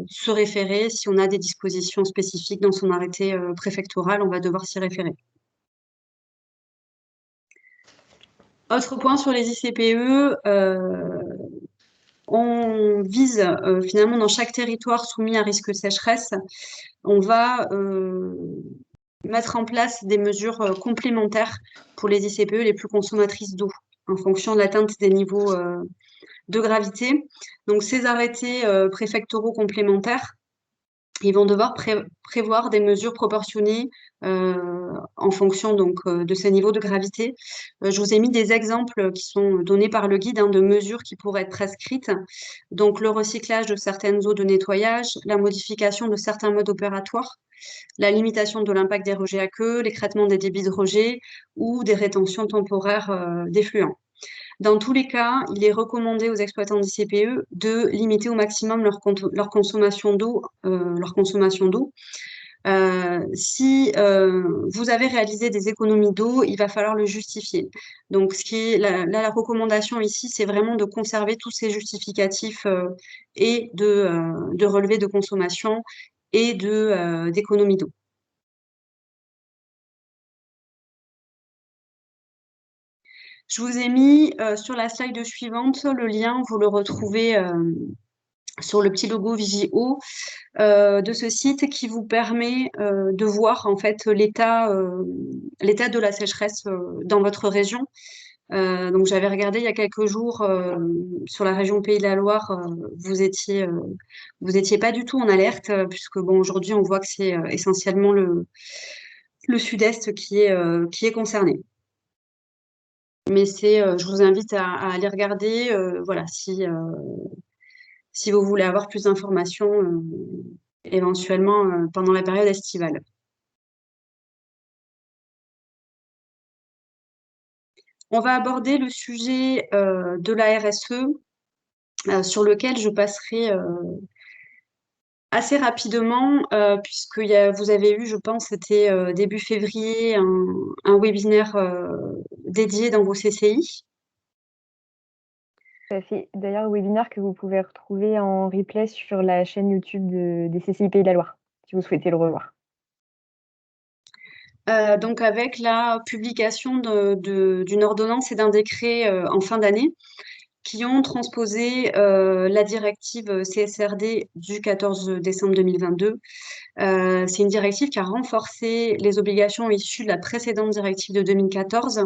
C: se référer, si on a des dispositions spécifiques dans son arrêté préfectoral, on va devoir s'y référer. Autre point sur les ICPE, on vise finalement dans chaque territoire soumis à risque de sécheresse, on va mettre en place des mesures complémentaires pour les ICPE les plus consommatrices d'eau, en fonction de l'atteinte des niveaux de gravité. Donc ces arrêtés préfectoraux complémentaires, ils vont devoir prévoir des mesures proportionnées en fonction de ces niveaux de gravité. Je vous ai mis des exemples qui sont donnés par le guide de mesures qui pourraient être prescrites. Donc le recyclage de certaines eaux de nettoyage, la modification de certains modes opératoires, la limitation de l'impact des rejets aqueux, l'écrêtement des débits de rejet ou des rétentions temporaires d'effluents. Dans tous les cas, il est recommandé aux exploitants d'ICPE de limiter au maximum leur consommation d'eau. Si vous avez réalisé des économies d'eau, il va falloir le justifier. Donc, la recommandation ici, c'est vraiment de conserver tous ces justificatifs et de relevés de consommation et d'économie d'eau. Je vous ai mis sur la slide suivante le lien, vous le retrouvez sur le petit logo Vigio de ce site qui vous permet de voir en fait l'état de la sécheresse dans votre région. Donc j'avais regardé il y a quelques jours sur la région Pays de la Loire, vous étiez pas du tout en alerte puisque bon aujourd'hui on voit que c'est essentiellement le sud-est qui est concerné. Mais je vous invite à aller regarder, voilà, si vous voulez avoir plus d'informations éventuellement pendant la période estivale. On va aborder le sujet de la RSE, sur lequel je passerai assez rapidement, puisque vous avez eu, je pense, c'était début février, un webinaire dédié dans vos CCI.
B: Ça fait d'ailleurs un webinaire que vous pouvez retrouver en replay sur la chaîne YouTube des CCI Pays de la Loire, si vous souhaitez le revoir.
C: Donc avec la publication d'une ordonnance et d'un décret en fin d'année, qui ont transposé la directive CSRD du 14 décembre 2022. C'est une directive qui a renforcé les obligations issues de la précédente directive de 2014,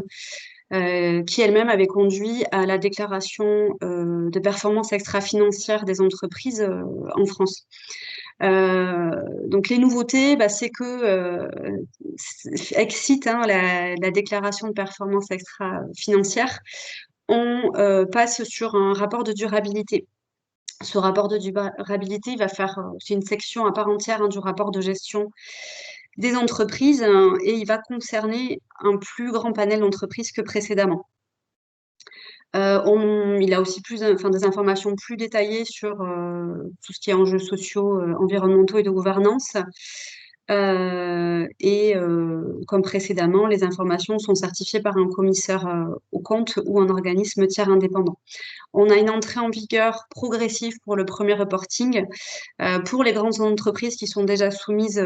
C: qui elle-même avait conduit à la déclaration de performance extra-financière des entreprises en France. Donc les nouveautés, c'est que Exit, la déclaration de performance extra-financière, on passe sur un rapport de durabilité. Ce rapport de durabilité, il va faire, c'est une section à part entière du rapport de gestion des entreprises et il va concerner un plus grand panel d'entreprises que précédemment. Il a aussi des informations plus détaillées sur tout ce qui est enjeux sociaux, environnementaux et de gouvernance. Comme précédemment, les informations sont certifiées par un commissaire aux comptes ou un organisme tiers indépendant. On a une entrée en vigueur progressive pour le premier reporting. Pour les grandes entreprises qui sont déjà soumises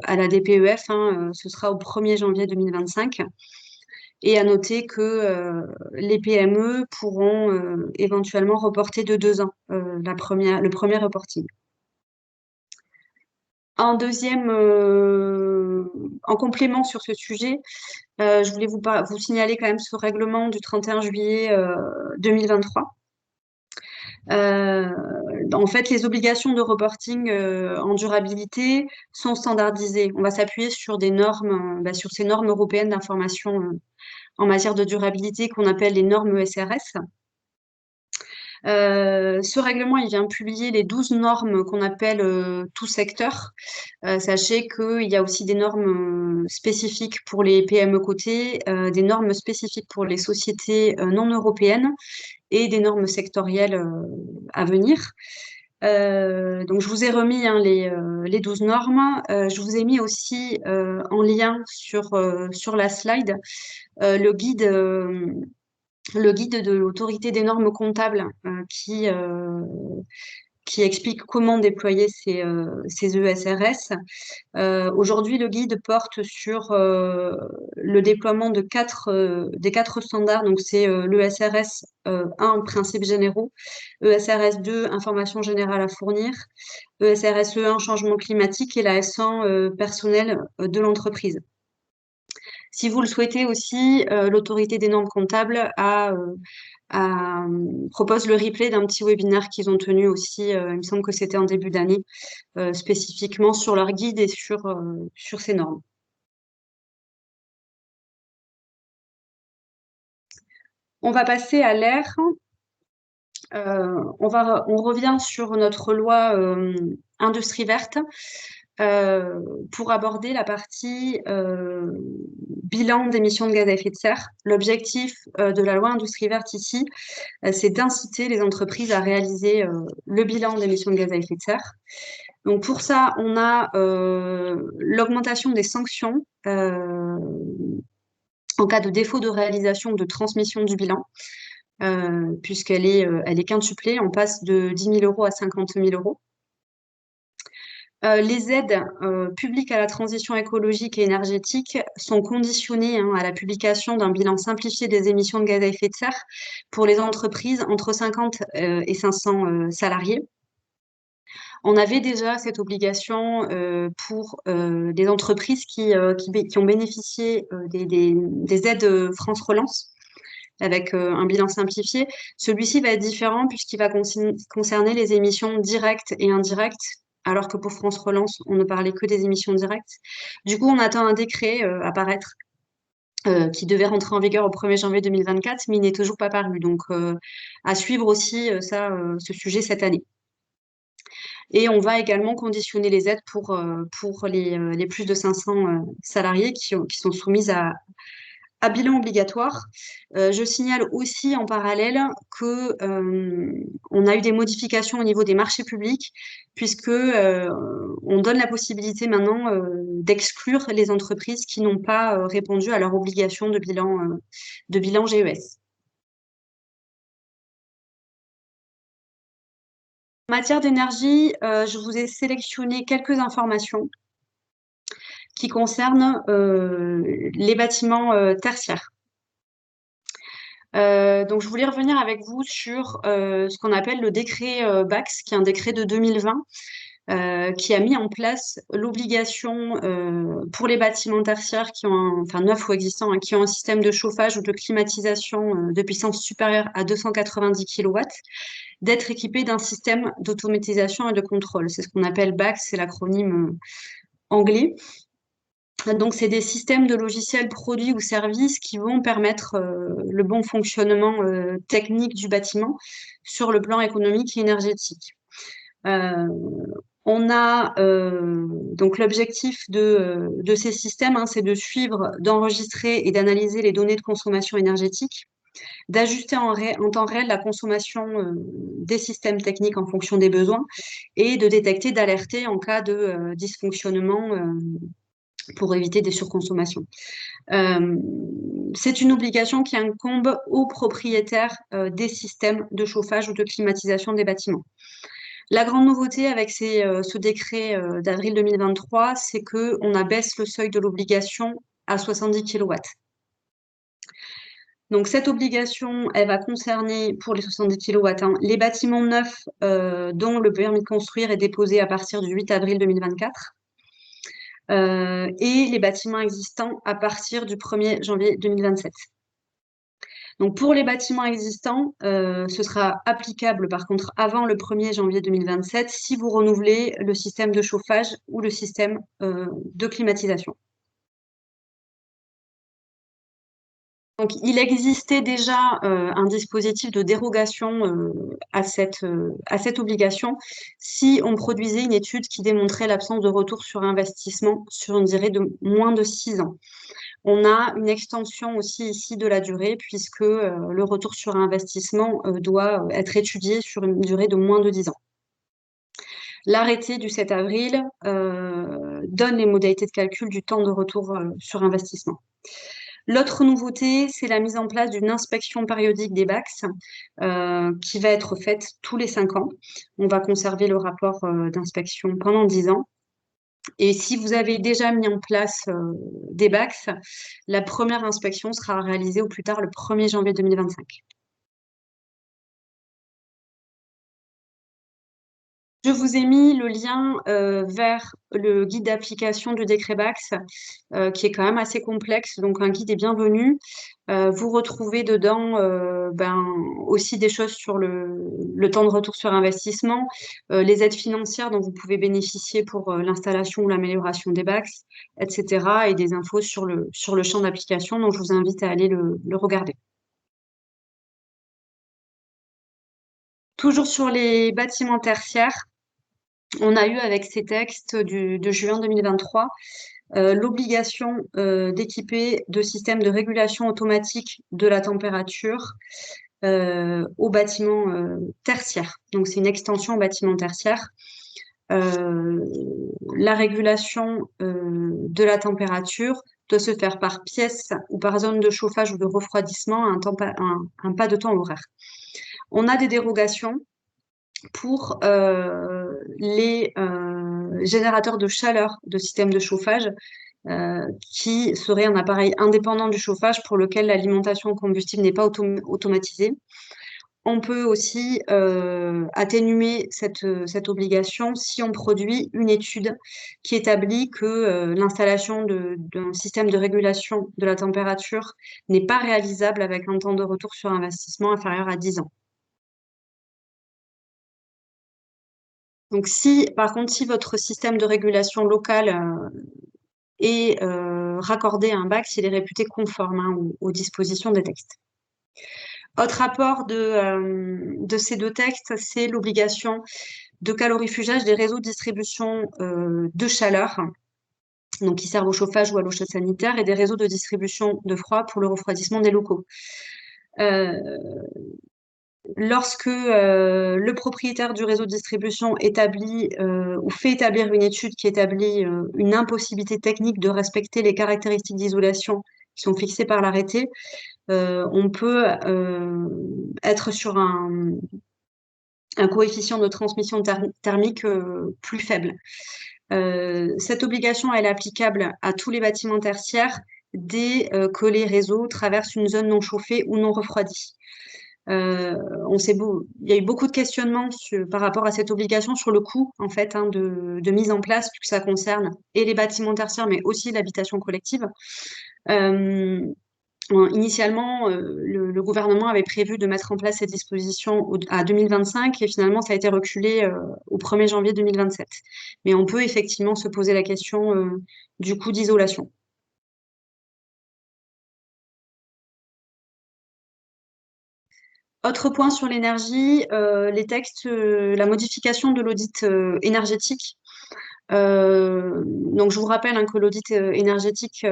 C: à la DPEF, ce sera au 1er janvier 2025. Et à noter que les PME pourront éventuellement reporter de 2 ans le premier reporting. En complément sur ce sujet, je voulais vous signaler quand même ce règlement du 31 juillet 2023. En fait, les obligations de reporting en durabilité sont standardisées. On va s'appuyer sur des normes, sur ces normes européennes d'information en matière de durabilité qu'on appelle les normes ESRS. Ce règlement, il vient publier les 12 normes qu'on appelle tout secteur. Sachez qu'il y a aussi des normes spécifiques pour les PME cotées, des normes spécifiques pour les sociétés non européennes et des normes sectorielles à venir. Donc, je vous ai remis les 12 normes. Je vous ai mis aussi en lien sur la slide le guide de l'autorité des normes comptables qui qui explique comment déployer ces ESRS. Aujourd'hui, le guide porte sur le déploiement des 4 standards. Donc, c'est l'ESRS 1, principes généraux, ESRS 2, information générale à fournir, ESRS 1, changement climatique, et la S1, personnel de l'entreprise. Si vous le souhaitez aussi, l'autorité des normes comptables propose le replay d'un petit webinaire qu'ils ont tenu aussi, il me semble que c'était en début d'année, spécifiquement sur leur guide et sur ces normes. On va passer à l'air. On revient sur notre loi industrie verte pour aborder la partie bilan d'émissions de gaz à effet de serre. L'objectif de la loi industrie verte ici, c'est d'inciter les entreprises à réaliser le bilan d'émissions de gaz à effet de serre. Donc pour ça, on a l'augmentation des sanctions en cas de défaut de réalisation ou de transmission du bilan, puisqu'elle est quintuplée, on passe de 10 000 euros à 50 000 euros. Les aides publiques à la transition écologique et énergétique sont conditionnées à la publication d'un bilan simplifié des émissions de gaz à effet de serre pour les entreprises entre 50 et 500 salariés. On avait déjà cette obligation pour les entreprises qui ont bénéficié des aides France Relance avec un bilan simplifié. Celui-ci va être différent puisqu'il va concerner les émissions directes et indirectes, alors que pour France Relance, on ne parlait que des émissions directes. Du coup, on attend un décret à paraître qui devait rentrer en vigueur au 1er janvier 2024, mais il n'est toujours pas paru. Donc, à suivre aussi ce sujet cette année. Et on va également conditionner les aides pour les plus de 500 salariés qui sont soumises à bilan obligatoire. Je signale aussi en parallèle que on a eu des modifications au niveau des marchés publics, puisque on donne la possibilité maintenant d'exclure les entreprises qui n'ont pas répondu à leur obligation de bilan GES. En matière d'énergie, je vous ai sélectionné quelques informations qui concernent les bâtiments tertiaires. Donc, je voulais revenir avec vous sur ce qu'on appelle le décret BAX, qui est un décret de 2020, qui a mis en place l'obligation pour les bâtiments tertiaires neufs ou existants, qui ont un système de chauffage ou de climatisation de puissance supérieure à 290 kW, d'être équipés d'un système d'automatisation et de contrôle. C'est ce qu'on appelle BAX, c'est l'acronyme anglais. Donc, c'est des systèmes de logiciels, produits ou services qui vont permettre le bon fonctionnement technique du bâtiment sur le plan économique et énergétique. On a donc l'objectif de ces systèmes, c'est de suivre, d'enregistrer et d'analyser les données de consommation énergétique, d'ajuster en temps réel la consommation des systèmes techniques en fonction des besoins et de détecter, d'alerter en cas de dysfonctionnement pour éviter des surconsommations. C'est une obligation qui incombe aux propriétaires des systèmes de chauffage ou de climatisation des bâtiments. La grande nouveauté avec ce décret d'avril 2023, c'est qu'on abaisse le seuil de l'obligation à 70 kW. Donc, cette obligation, elle va concerner, pour les 70 kW, les bâtiments neufs dont le permis de construire est déposé à partir du 8 avril 2024. Et les bâtiments existants à partir du 1er janvier 2027. Donc, pour les bâtiments existants, ce sera applicable par contre avant le 1er janvier 2027 si vous renouvelez le système de chauffage ou le système de climatisation. Donc, il existait déjà un dispositif de dérogation à cette obligation si on produisait une étude qui démontrait l'absence de retour sur investissement sur une durée de moins de 6 ans. On a une extension aussi ici de la durée puisque le retour sur investissement doit être étudié sur une durée de moins de 10 ans. L'arrêté du 7 avril donne les modalités de calcul du temps de retour sur investissement. L'autre nouveauté, c'est la mise en place d'une inspection périodique des BACS qui va être faite tous les 5 ans. On va conserver le rapport d'inspection pendant 10 ans. Et si vous avez déjà mis en place des BACS, la première inspection sera réalisée au plus tard le 1er janvier 2025. Je vous ai mis le lien vers le guide d'application du décret BACS, qui est quand même assez complexe, donc un guide est bienvenu. Vous retrouvez dedans aussi des choses sur le temps de retour sur investissement, les aides financières dont vous pouvez bénéficier pour l'installation ou l'amélioration des BACS, etc. et des infos sur le champ d'application, donc je vous invite à aller le regarder. Toujours sur les bâtiments tertiaires, on a eu avec ces textes de juin 2023 l'obligation d'équiper de systèmes de régulation automatique de la température aux bâtiments tertiaires. Donc, c'est une extension aux bâtiments tertiaires. La régulation de la température doit se faire par pièce ou par zone de chauffage ou de refroidissement à un pas de temps horaire. On a des dérogations pour les générateurs de chaleur de systèmes de chauffage qui serait un appareil indépendant du chauffage pour lequel l'alimentation en combustible n'est pas automatisée. On peut aussi atténuer cette obligation si on produit une étude qui établit que l'installation d'un système de régulation de la température n'est pas réalisable avec un temps de retour sur investissement inférieur à 10 ans. Donc, par contre, si votre système de régulation local est raccordé à un BACS, il est réputé conforme aux dispositions des textes. Autre apport de ces deux textes, c'est l'obligation de calorifugage des réseaux de distribution de chaleur, donc qui servent au chauffage ou à l'eau chaude sanitaire, et des réseaux de distribution de froid pour le refroidissement des locaux. Lorsque le propriétaire du réseau de distribution établit ou fait établir une étude qui établit une impossibilité technique de respecter les caractéristiques d'isolation qui sont fixées par l'arrêté, on peut être sur un coefficient de transmission thermique plus faible. Cette obligation, elle est applicable à tous les bâtiments tertiaires dès que les réseaux traversent une zone non chauffée ou non refroidie. Il y a eu beaucoup de questionnements par rapport à cette obligation sur le coût en fait de mise en place, puisque ça concerne et les bâtiments tertiaires, mais aussi l'habitation collective. Initialement, le gouvernement avait prévu de mettre en place ces dispositions à 2025 et finalement, ça a été reculé au 1er janvier 2027. Mais on peut effectivement se poser la question du coût d'isolation. Autre point sur l'énergie, les textes, la modification de l'audit énergétique. Donc, je vous rappelle que l'audit énergétique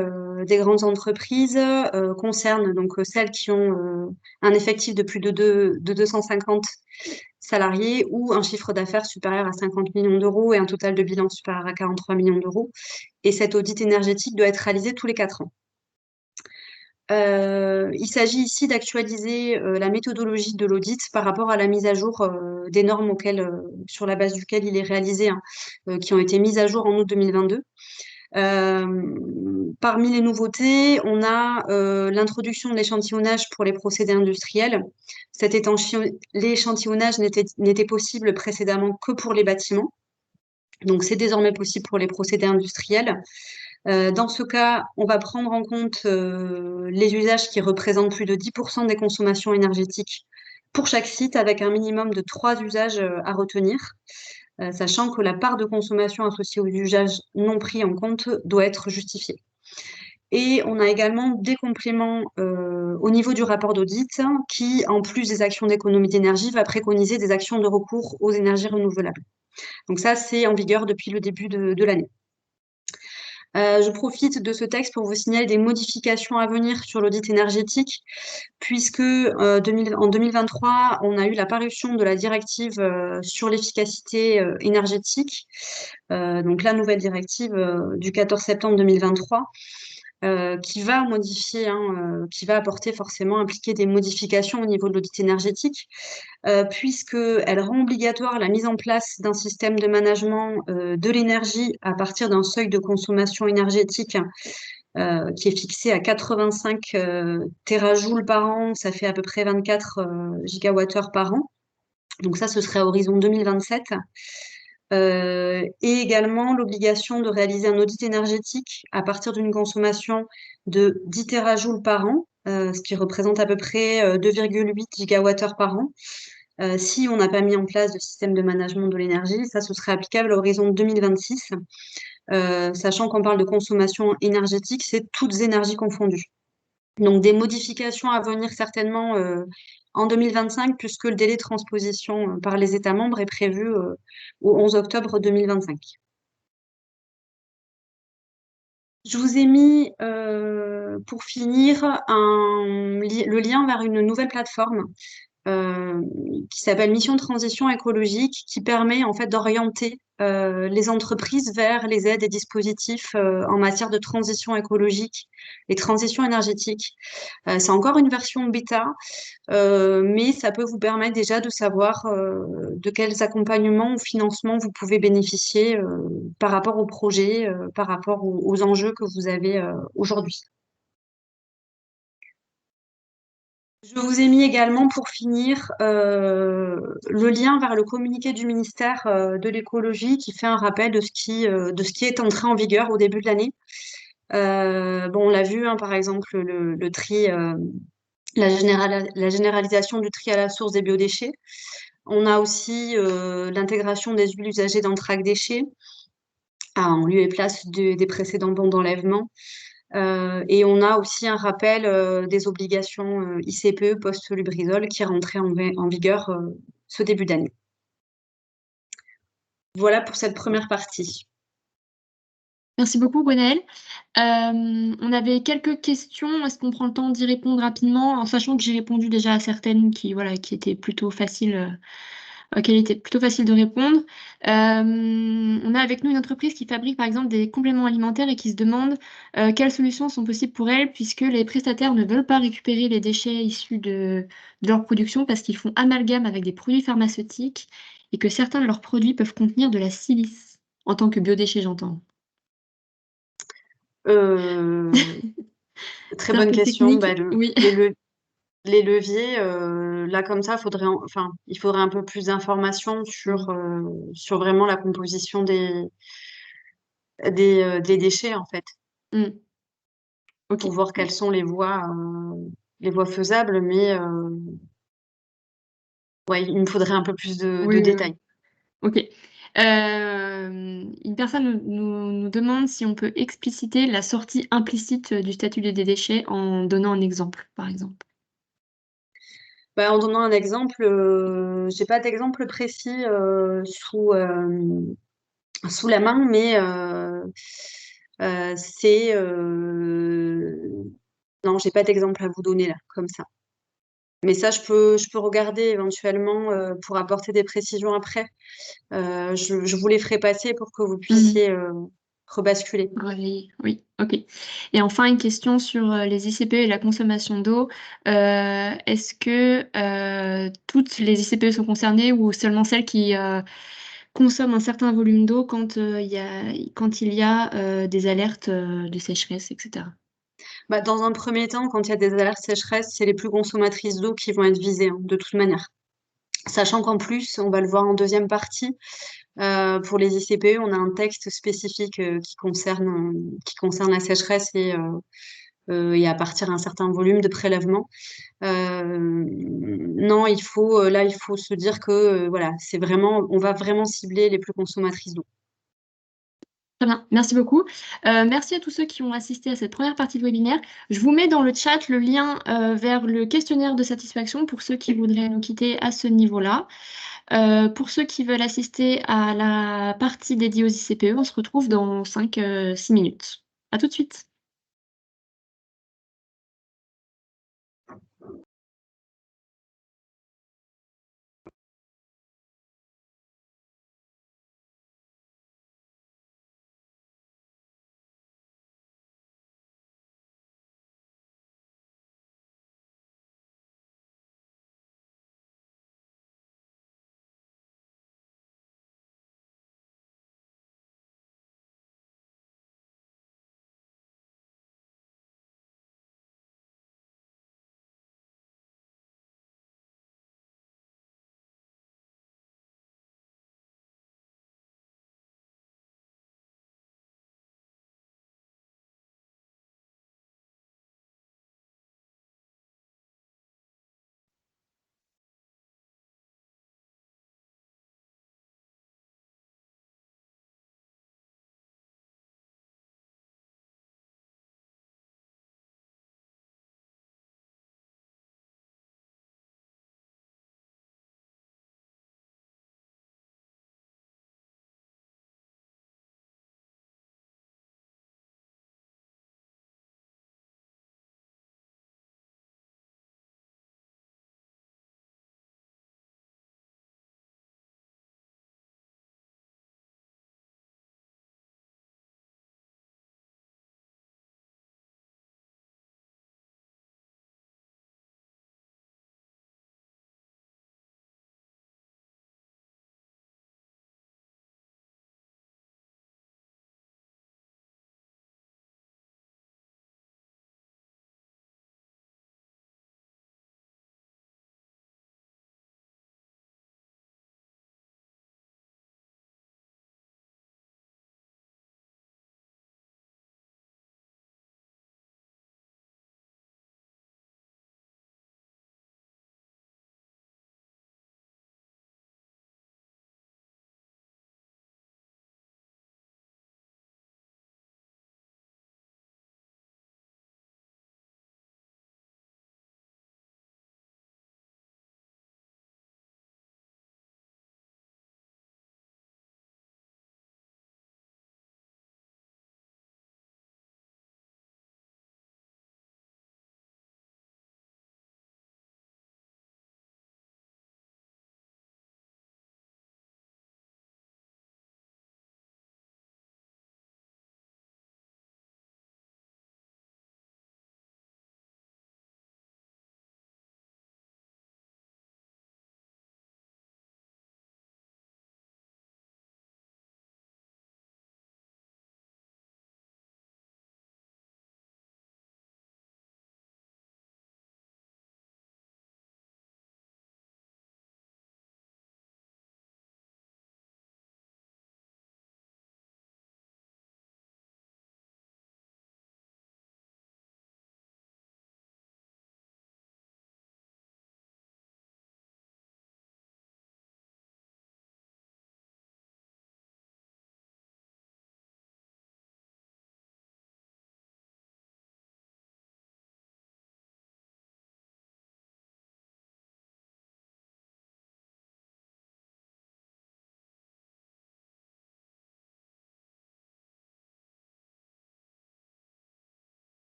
C: des grandes entreprises concerne donc celles qui ont un effectif de plus de 250 salariés ou un chiffre d'affaires supérieur à 50 millions d'euros et un total de bilan supérieur à 43 millions d'euros. Et cet audit énergétique doit être réalisé tous les 4 ans. Il s'agit ici d'actualiser la méthodologie de l'audit par rapport à la mise à jour des normes sur la base duquel il est réalisé, qui ont été mises à jour en août 2022. Parmi les nouveautés, on a l'introduction de l'échantillonnage pour les procédés industriels. L'échantillonnage n'était possible précédemment que pour les bâtiments. Donc, c'est désormais possible pour les procédés industriels. Dans ce cas, on va prendre en compte les usages qui représentent plus de 10% des consommations énergétiques pour chaque site, avec un minimum de 3 usages à retenir, sachant que la part de consommation associée aux usages non pris en compte doit être justifiée. Et on a également des compléments au niveau du rapport d'audit qui, en plus des actions d'économie d'énergie, va préconiser des actions de recours aux énergies renouvelables. Donc ça, c'est en vigueur depuis le début de l'année. Je profite de ce texte pour vous signaler des modifications à venir sur l'audit énergétique, puisque en 2023, on a eu la parution de la directive sur l'efficacité énergétique, donc la nouvelle directive du 14 septembre 2023, qui va modifier, qui va apporter forcément, impliquer des modifications au niveau de l'audit énergétique, puisqu'elle rend obligatoire la mise en place d'un système de management de l'énergie à partir d'un seuil de consommation énergétique qui est fixé à 85 terajoules par an, ça fait à peu près 24 gigawattheures par an. Donc ça, ce serait à horizon 2027. Et également l'obligation de réaliser un audit énergétique à partir d'une consommation de 10 terajoules par an, ce qui représente à peu près 2,8 gigawattheures par an. Si on n'a pas mis en place de système de management de l'énergie, ça, ce serait applicable à l'horizon 2026, sachant qu'on parle de consommation énergétique, c'est toutes énergies confondues. Donc des modifications à venir certainement en 2025, puisque le délai de transposition par les États membres est prévu au 11 octobre 2025. Je vous ai mis, pour finir, le lien vers une nouvelle plateforme qui s'appelle Mission de transition écologique, qui permet en fait d'orienter les entreprises vers les aides et dispositifs en matière de transition écologique et transition énergétique. C'est encore une version bêta, mais ça peut vous permettre déjà de savoir de quels accompagnements ou financements vous pouvez bénéficier par rapport au projet, par rapport aux enjeux que vous avez aujourd'hui. Je vous ai mis également, pour finir, le lien vers le communiqué du ministère de l'écologie qui fait un rappel de ce qui est entré en vigueur au début de l'année. Bon, on l'a vu, par exemple, le tri, la généralisation du tri à la source des biodéchets. On a aussi l'intégration des huiles usagées dans le track déchets, en lieu et place des précédents bons d'enlèvement. Et on a aussi un rappel des obligations ICPE post-Lubrizol qui est rentré en vigueur ce début d'année. Voilà pour cette première partie.
A: Merci beaucoup, Gwenaëlle. On avait quelques questions. Est-ce qu'on prend le temps d'y répondre rapidement, en sachant que j'ai répondu déjà à certaines qui étaient plutôt faciles, auxquelles il était plutôt facile de répondre. On a avec nous une entreprise qui fabrique par exemple des compléments alimentaires et qui se demande quelles solutions sont possibles pour elle, puisque les prestataires ne veulent pas récupérer les déchets issus de leur production parce qu'ils font amalgame avec des produits pharmaceutiques et que certains de leurs produits peuvent contenir de la silice, en tant que biodéchets, j'entends.
C: Très
A: C'est un
C: bonne
A: peu
C: question.
A: technique, oui.
C: Les leviers, là comme ça, il faudrait un peu plus d'informations sur vraiment la composition des déchets en fait,
A: Mm. Ok.
C: pour voir quelles sont les voies faisables, mais ouais, il me faudrait un peu plus de
A: Oui, oui,
C: détails.
A: oui. Ok. Une personne nous demande si on peut expliciter la sortie implicite du statut des déchets en donnant un exemple, par exemple.
C: Bah, en donnant un exemple, j'ai pas d'exemple précis sous la main, mais c'est non, j'ai pas d'exemple à vous donner là, comme ça. Mais ça, je peux regarder éventuellement pour apporter des précisions après. Je vous les ferai passer pour que vous puissiez rebasculer.
A: Oui, oui, ok. Et enfin, une question sur les ICPE et la consommation d'eau. Est-ce que toutes les ICPE sont concernées ou seulement celles qui consomment un certain volume d'eau quand quand il y a des alertes de sécheresse, etc.
C: Bah, dans un premier temps, quand il y a des alertes sécheresse, c'est les plus consommatrices d'eau qui vont être visées, de toute manière. Sachant qu'en plus, on va le voir en deuxième partie, pour les ICPE, on a un texte spécifique qui concerne la sécheresse et à partir d'un certain volume de prélèvement. Non, il faut se dire que voilà, on va vraiment cibler les plus consommatrices d'eau.
A: Très bien, merci beaucoup. Merci à tous ceux qui ont assisté à cette première partie de webinaire. Je vous mets dans le chat le lien vers le questionnaire de satisfaction pour ceux qui voudraient nous quitter à ce niveau-là. Pour ceux qui veulent assister à la partie dédiée aux ICPE, on se retrouve dans 5-6 minutes. À tout de suite.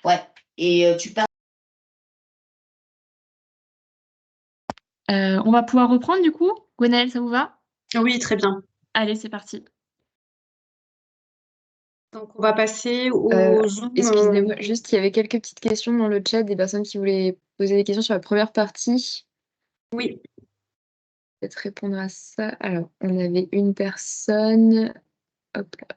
D: Ouais. Et tu parles.
A: On va pouvoir reprendre du coup. Gwenaëlle, ça vous va?
C: Oui, très bien.
A: Allez, c'est parti.
C: Donc, on va passer au Zoom.
B: Excusez-moi, juste, il y avait quelques petites questions dans le chat des personnes qui voulaient poser des questions sur la première partie.
C: Oui,
B: Peut-être répondre à ça. Alors, on avait une personne. Hop là.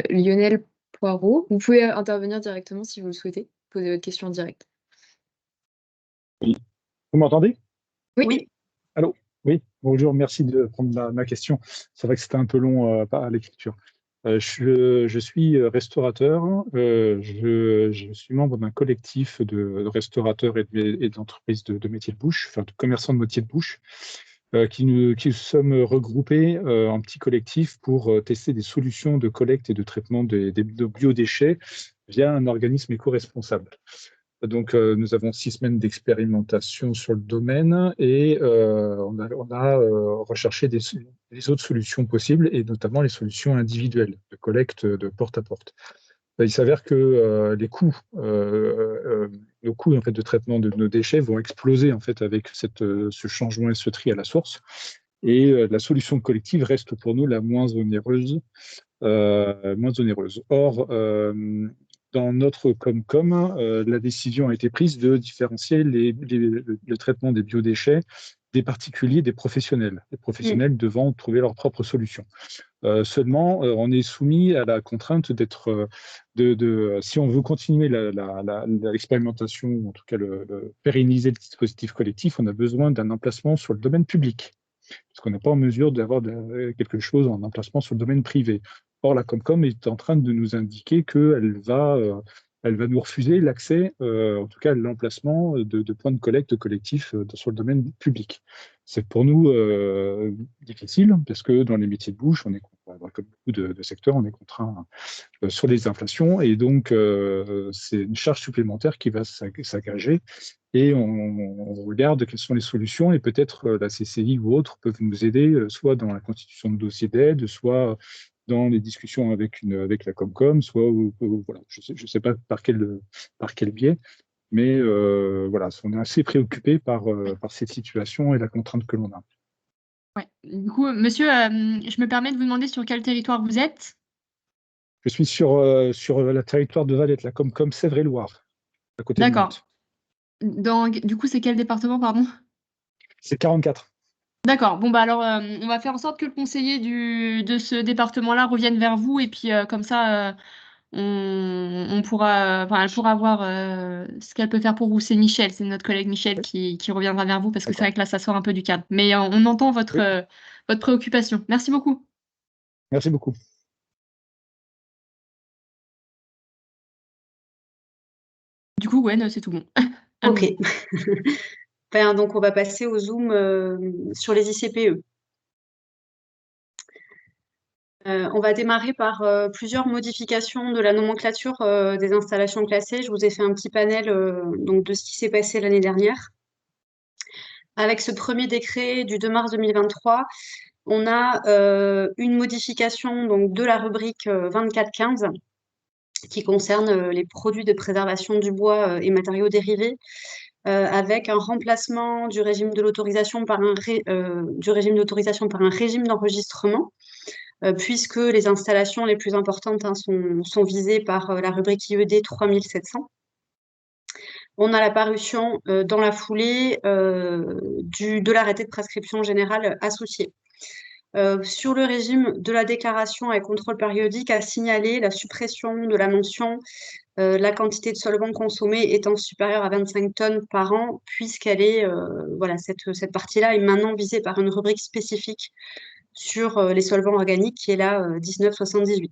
B: Lionel Poirot. Vous pouvez intervenir directement si vous le souhaitez. Poser votre question en direct.
E: Vous m'entendez?
C: oui.
E: Allô? Oui, bonjour, merci de prendre ma question. C'est vrai que c'était un peu long à l'écriture. Je suis restaurateur. Je suis membre d'un collectif de restaurateurs et d'entreprises de métiers de bouche, enfin de commerçants de métiers de bouche, qui sommes regroupés en petits collectifs pour tester des solutions de collecte et de traitement de biodéchets via un organisme éco-responsable. Donc, nous avons 6 semaines d'expérimentation sur le domaine et on a recherché les autres solutions possibles et notamment les solutions individuelles de collecte de porte à porte. Il s'avère que nos coûts en fait, de traitement de nos déchets vont exploser en fait, avec ce changement et ce tri à la source. Et la solution collective reste pour nous la moins onéreuse. Or, dans notre Comcom, la décision a été prise de différencier le traitement des biodéchets des particuliers, des professionnels, les professionnels devant trouver leur propre solution. Seulement, on est soumis à la contrainte d'être, si on veut continuer l'expérimentation, ou en tout cas pérenniser le dispositif collectif, on a besoin d'un emplacement sur le domaine public, parce qu'on n'est pas en mesure d'avoir quelque chose en emplacement sur le domaine privé. Or, la Comcom est en train de nous indiquer elle va nous refuser l'accès, en tout cas l'emplacement de points de collecte collectifs sur le domaine public. C'est pour nous difficile, parce que dans les métiers de bouche, comme beaucoup de secteurs, on est contraint sur les inflations, et donc c'est une charge supplémentaire qui va s'aggrager. Et on regarde quelles sont les solutions, et peut-être la CCI ou autres peuvent nous aider, soit dans la constitution de dossiers d'aide, soit dans les discussions avec la Comcom, soit voilà, je ne sais pas par quel biais, mais voilà, on est assez préoccupé par cette situation et la contrainte que l'on a.
A: Ouais. Du coup, monsieur, je me permets de vous demander sur quel territoire vous êtes?
E: Je suis sur le territoire de Valette, la Comcom Sèvres-et-Loire, à côté de Nantes.
A: D'accord. Du coup, c'est quel département, pardon?
E: C'est 44.
A: D'accord. Bon, bah alors, on va faire en sorte que le conseiller de ce département-là revienne vers vous et puis comme ça, on pourra, enfin, elle pourra voir ce qu'elle peut faire pour vous. C'est Michel, c'est notre collègue Michel qui reviendra vers vous parce que c'est vrai que là, ça sort un peu du cadre. Mais on entend votre préoccupation. Merci beaucoup.
E: Merci beaucoup.
A: du coup, Gwen, c'est tout bon.
C: Ok.
A: Allons-y.
C: Ben, donc, on va passer au zoom sur les ICPE. On va démarrer par plusieurs modifications de la nomenclature des installations classées. Je vous ai fait un petit panel donc, de ce qui s'est passé l'année dernière. Avec ce premier décret du 2 mars 2023, on a une modification donc, de la rubrique 2415 qui concerne les produits de préservation du bois et matériaux dérivés, avec un remplacement du régime de l'autorisation par un régime d'enregistrement, puisque les installations les plus importantes sont visées par la rubrique IED 3700. On a la parution dans la foulée de l'arrêté de prescription générale associé. Sur le régime de la déclaration et contrôle périodique, a signalé la suppression de la mention la quantité de solvant consommé étant supérieure à 25 tonnes par an, puisqu'elle est, voilà, cette partie-là est maintenant visée par une rubrique spécifique sur les solvants organiques qui est la 1978.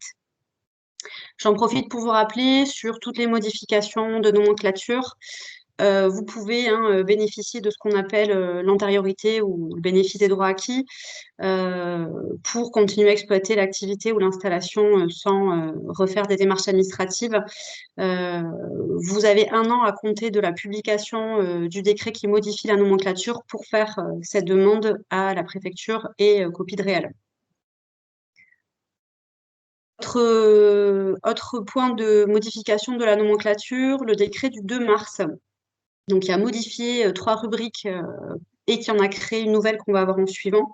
C: J'en profite pour vous rappeler sur toutes les modifications de nomenclature. Vous pouvez bénéficier de ce qu'on appelle l'antériorité ou le bénéfice des droits acquis pour continuer à exploiter l'activité ou l'installation sans refaire des démarches administratives. Vous avez 1 an à compter de la publication du décret qui modifie la nomenclature pour faire cette demande à la préfecture et copie de réel. Autre point de modification de la nomenclature, le décret du 2 mars, donc qui a modifié 3 rubriques et qui en a créé une nouvelle qu'on va voir en suivant.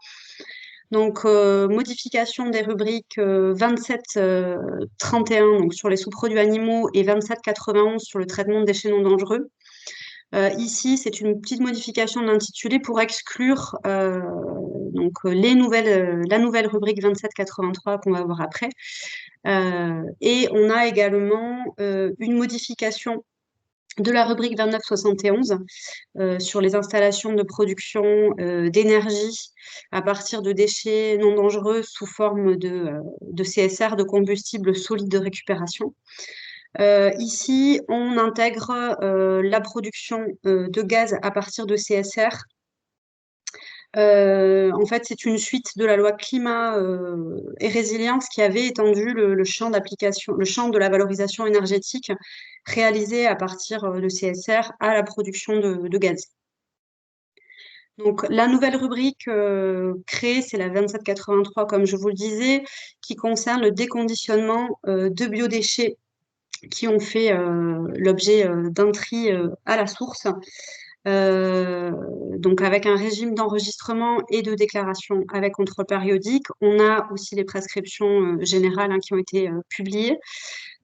C: Donc, modification des rubriques 27-31 donc sur les sous-produits animaux et 27-91 sur le traitement de déchets non dangereux. Ici, c'est une petite modification de l'intitulé pour exclure donc, la nouvelle rubrique 27-83 qu'on va voir après. Et on a également une modification de la rubrique 29-71 sur les installations de production d'énergie à partir de déchets non dangereux sous forme de CSR, de combustible solide de récupération. Ici, on intègre la production de gaz à partir de CSR. En fait, c'est une suite de la loi climat et résilience qui avait étendu le champ d'application, le champ de la valorisation énergétique réalisée à partir de CSR à la production de gaz. Donc, la nouvelle rubrique créée, c'est la 2783, comme je vous le disais, qui concerne le déconditionnement de biodéchets qui ont fait l'objet d'un tri à la source. Donc avec un régime d'enregistrement et de déclaration avec contrôle périodique. On a aussi les prescriptions générales qui ont été publiées.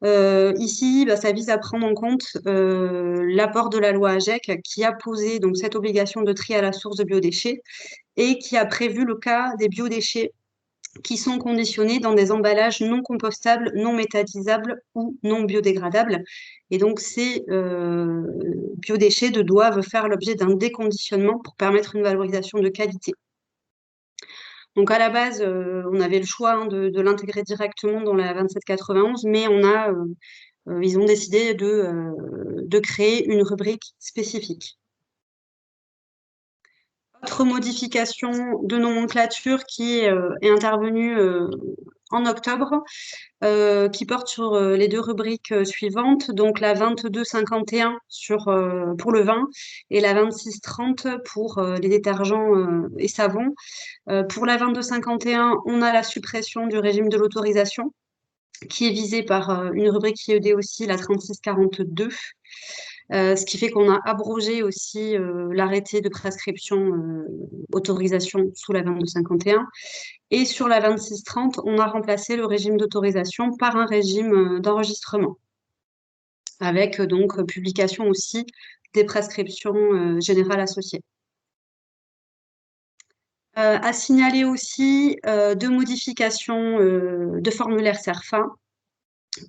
C: Ici, ça vise à prendre en compte l'apport de la loi AGEC qui a posé donc, cette obligation de tri à la source de biodéchets et qui a prévu le cas des biodéchets qui sont conditionnés dans des emballages non compostables, non métallisables ou non biodégradables. Et donc, ces biodéchets doivent faire l'objet d'un déconditionnement pour permettre une valorisation de qualité. Donc, à la base, on avait le choix de l'intégrer directement dans la 2791, mais ils ont décidé de créer une rubrique spécifique. Autre modification de nomenclature qui est intervenue en octobre, qui porte sur les 2 rubriques suivantes, donc la 2251 pour le vin et la 2630 pour les détergents et savons. Pour la 2251, on a la suppression du régime de l'autorisation qui est visée par une rubrique IED aussi, la 3642. Ce qui fait qu'on a abrogé aussi l'arrêté de prescription autorisation sous la 2251. Et sur la 2630, on a remplacé le régime d'autorisation par un régime d'enregistrement, avec donc publication aussi des prescriptions générales associées. À signaler aussi 2 modifications de formulaire CERFA.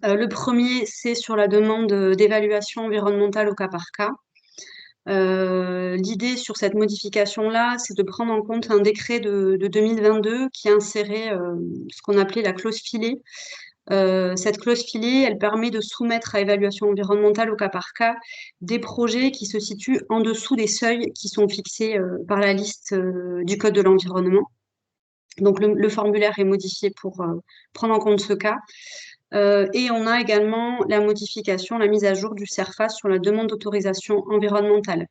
C: Le premier, c'est sur la demande d'évaluation environnementale au cas par cas. L'idée sur cette modification-là, c'est de prendre en compte un décret de 2022 qui a inséré ce qu'on appelait la clause filet Cette clause filée, elle permet de soumettre à évaluation environnementale au cas par cas des projets qui se situent en dessous des seuils qui sont fixés par la liste du Code de l'environnement. Donc le formulaire est modifié pour prendre en compte ce cas. Et on a également la modification, la mise à jour du CERFA sur la demande d'autorisation environnementale.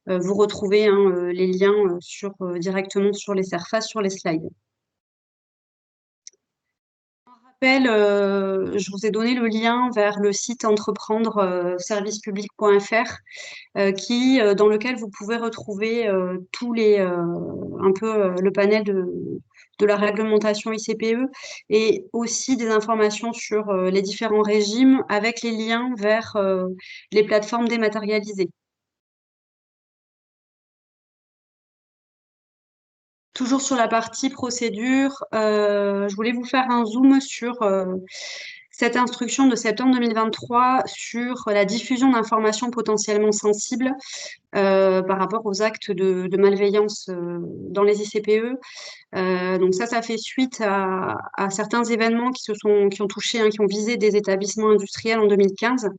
C: Vous retrouvez les liens directement sur les CERFA sur les slides. Je vous ai donné le lien vers le site entreprendre servicepublic.fr dans lequel vous pouvez retrouver tous les un peu le panel de la réglementation ICPE et aussi des informations sur les différents régimes avec les liens vers les plateformes dématérialisées. Toujours sur la partie procédure, je voulais vous faire un zoom sur cette instruction de septembre 2023 sur la diffusion d'informations potentiellement sensibles par rapport aux actes de malveillance dans les ICPE. Donc ça fait suite à certains événements qui ont touché, qui ont visé des établissements industriels en 2015.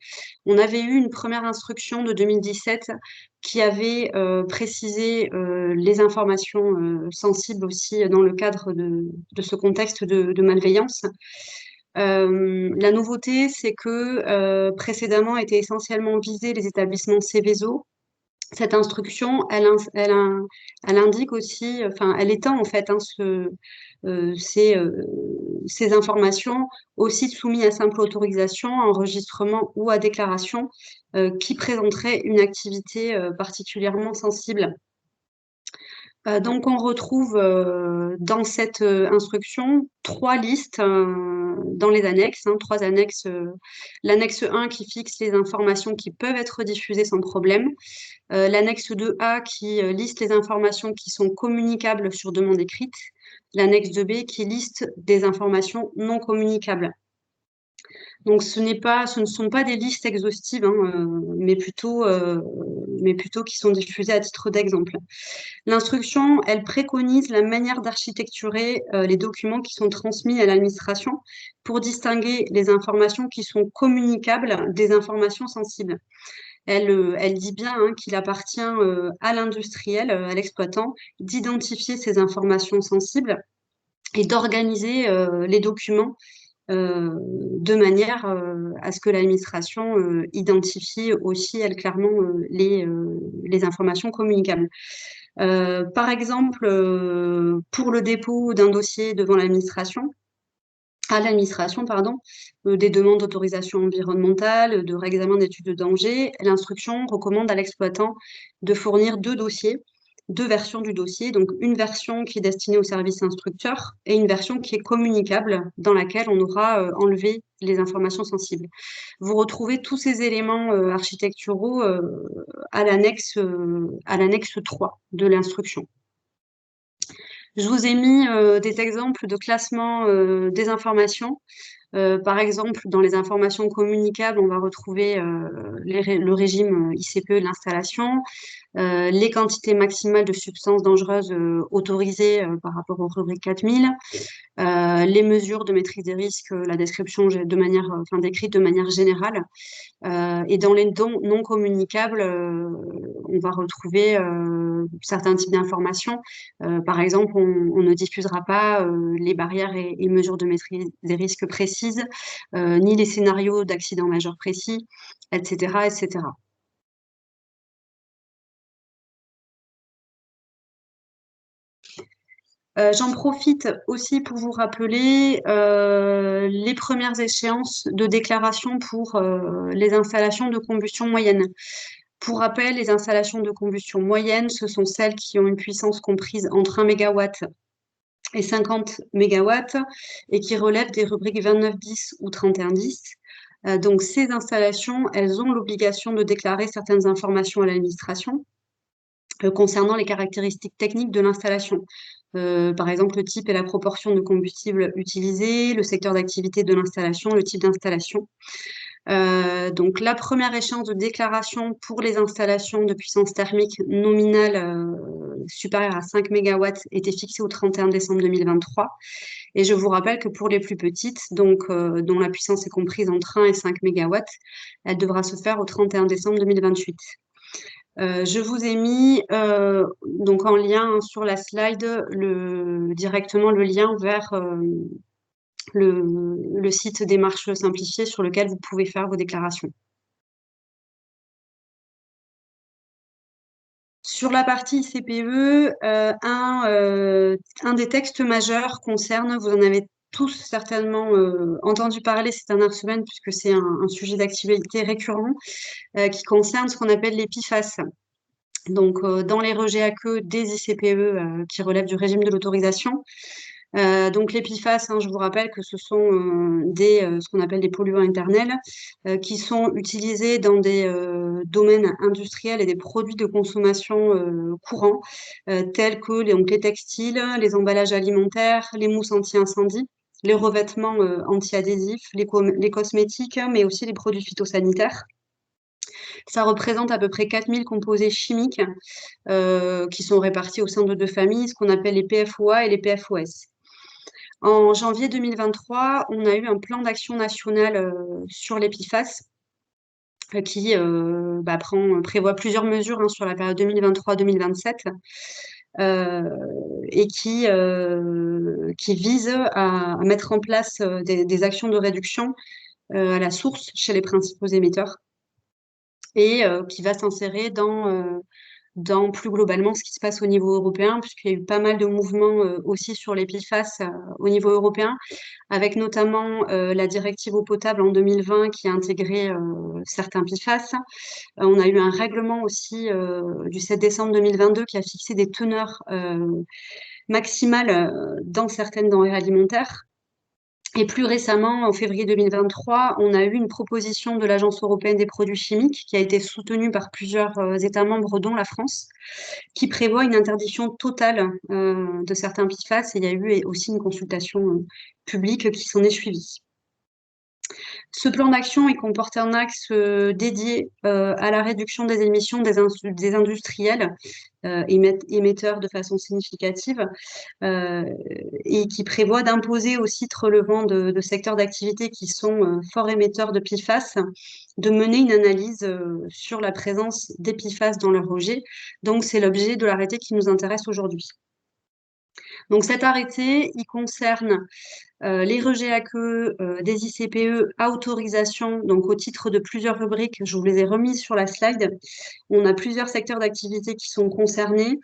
C: On avait eu une première instruction de 2017 qui avait précisé les informations sensibles aussi dans le cadre de ce contexte de malveillance. La nouveauté, c'est que précédemment étaient essentiellement visés les établissements Céveso. Cette instruction, elle indique aussi, enfin, elle étend en fait ces informations aussi soumises à simple autorisation, à enregistrement ou à déclaration qui présenteraient une activité particulièrement sensible. Donc, on retrouve dans cette instruction 3 listes dans les annexes, 3 annexes. L'annexe 1 qui fixe les informations qui peuvent être diffusées sans problème. L'annexe 2A qui liste les informations qui sont communicables sur demande écrite. L'annexe 2B qui liste des informations non communicables. Donc, ce ne sont pas des listes exhaustives, mais plutôt qui sont diffusées à titre d'exemple. L'instruction, elle préconise la manière d'architecturer les documents qui sont transmis à l'administration pour distinguer les informations qui sont communicables des informations sensibles. Elle dit bien qu'il appartient à l'industriel, à l'exploitant, d'identifier ces informations sensibles et d'organiser les documents de manière à ce que l'administration identifie aussi, elle, clairement, les informations communicables. Par exemple, pour le dépôt d'un dossier devant l'administration, des demandes d'autorisation environnementale, de réexamen d'études de danger, l'instruction recommande à l'exploitant de fournir 2 dossiers, 2 versions du dossier, donc une version qui est destinée au service instructeur et une version qui est communicable dans laquelle on aura enlevé les informations sensibles. Vous retrouvez tous ces éléments architecturaux à l'annexe 3 de l'instruction. Je vous ai mis des exemples de classement des informations. Par exemple, dans les informations communicables, on va retrouver le régime ICPE de l'installation, les quantités maximales de substances dangereuses autorisées par rapport au rubrique 4000, les mesures de maîtrise des risques, la description décrite de manière générale. Et dans les non communicables, on va retrouver certains types d'informations. Par exemple, on ne diffusera pas les barrières et mesures de maîtrise des risques précises, ni les scénarios d'accidents majeurs précis, etc., etc. J'en profite aussi pour vous rappeler les premières échéances de déclaration pour les installations de combustion moyenne. Pour rappel, les installations de combustion moyenne, ce sont celles qui ont une puissance comprise entre 1 MW et 50 MW et qui relèvent des rubriques 2910 ou 3110. Donc, ces installations, elles ont l'obligation de déclarer certaines informations à l'administration concernant les caractéristiques techniques de l'installation. Par exemple, le type et la proportion de combustible utilisé, le secteur d'activité de l'installation, le type d'installation. Donc, la première échéance de déclaration pour les installations de puissance thermique nominale supérieur à 5 MW était fixé au 31 décembre 2023. Et je vous rappelle que pour les plus petites, donc dont la puissance est comprise entre 1 et 5 MW, elle devra se faire au 31 décembre 2028. Je vous ai mis donc en lien sur la slide directement le lien vers le site Démarches simplifiées sur lequel vous pouvez faire vos déclarations. Sur la partie ICPE, un des textes majeurs concerne, vous en avez tous certainement entendu parler ces dernières semaines, puisque c'est un sujet d'actualité récurrent, qui concerne ce qu'on appelle les PFAS. Donc, dans les rejets à queue des ICPE qui relèvent du régime de l'autorisation. Donc, les PFAS, je vous rappelle que ce sont ce qu'on appelle des polluants éternels qui sont utilisés dans des domaines industriels et des produits de consommation courants, tels que les textiles, les emballages alimentaires, les mousses anti-incendie, les revêtements anti-adhésifs, les cosmétiques, mais aussi les produits phytosanitaires. Ça représente à peu près 4000 composés chimiques qui sont répartis au sein de deux familles, ce qu'on appelle les PFOA et les PFOS. En janvier 2023, on a eu un plan d'action national sur les PFAS qui prévoit plusieurs mesures sur la période 2023-2027 et qui vise à mettre en place des actions de réduction à la source chez les principaux émetteurs et qui va s'insérer dans plus globalement ce qui se passe au niveau européen, puisqu'il y a eu pas mal de mouvements aussi sur les PFAS au niveau européen, avec notamment la directive eau potable en 2020 qui a intégré certains PFAS. On a eu un règlement aussi du 7 décembre 2022 qui a fixé des teneurs maximales dans certaines denrées alimentaires. Et plus récemment, en février 2023, on a eu une proposition de l'Agence européenne des produits chimiques qui a été soutenue par plusieurs États membres, dont la France, qui prévoit une interdiction totale de certains PFAS. Et il y a eu aussi une consultation publique qui s'en est suivie. Ce plan d'action, il comporte un axe dédié à la réduction des émissions des industriels émetteurs de façon significative et qui prévoit d'imposer aux sites relevant de secteurs d'activité qui sont forts émetteurs de PFAS de mener une analyse sur la présence des PFAS dans leurs rejets. Donc, c'est l'objet de l'arrêté qui nous intéresse aujourd'hui. Donc, cet arrêté, il concerne les rejets à queue des ICPE à autorisation, donc au titre de plusieurs rubriques, je vous les ai remises sur la slide. On a plusieurs secteurs d'activité qui sont concernés.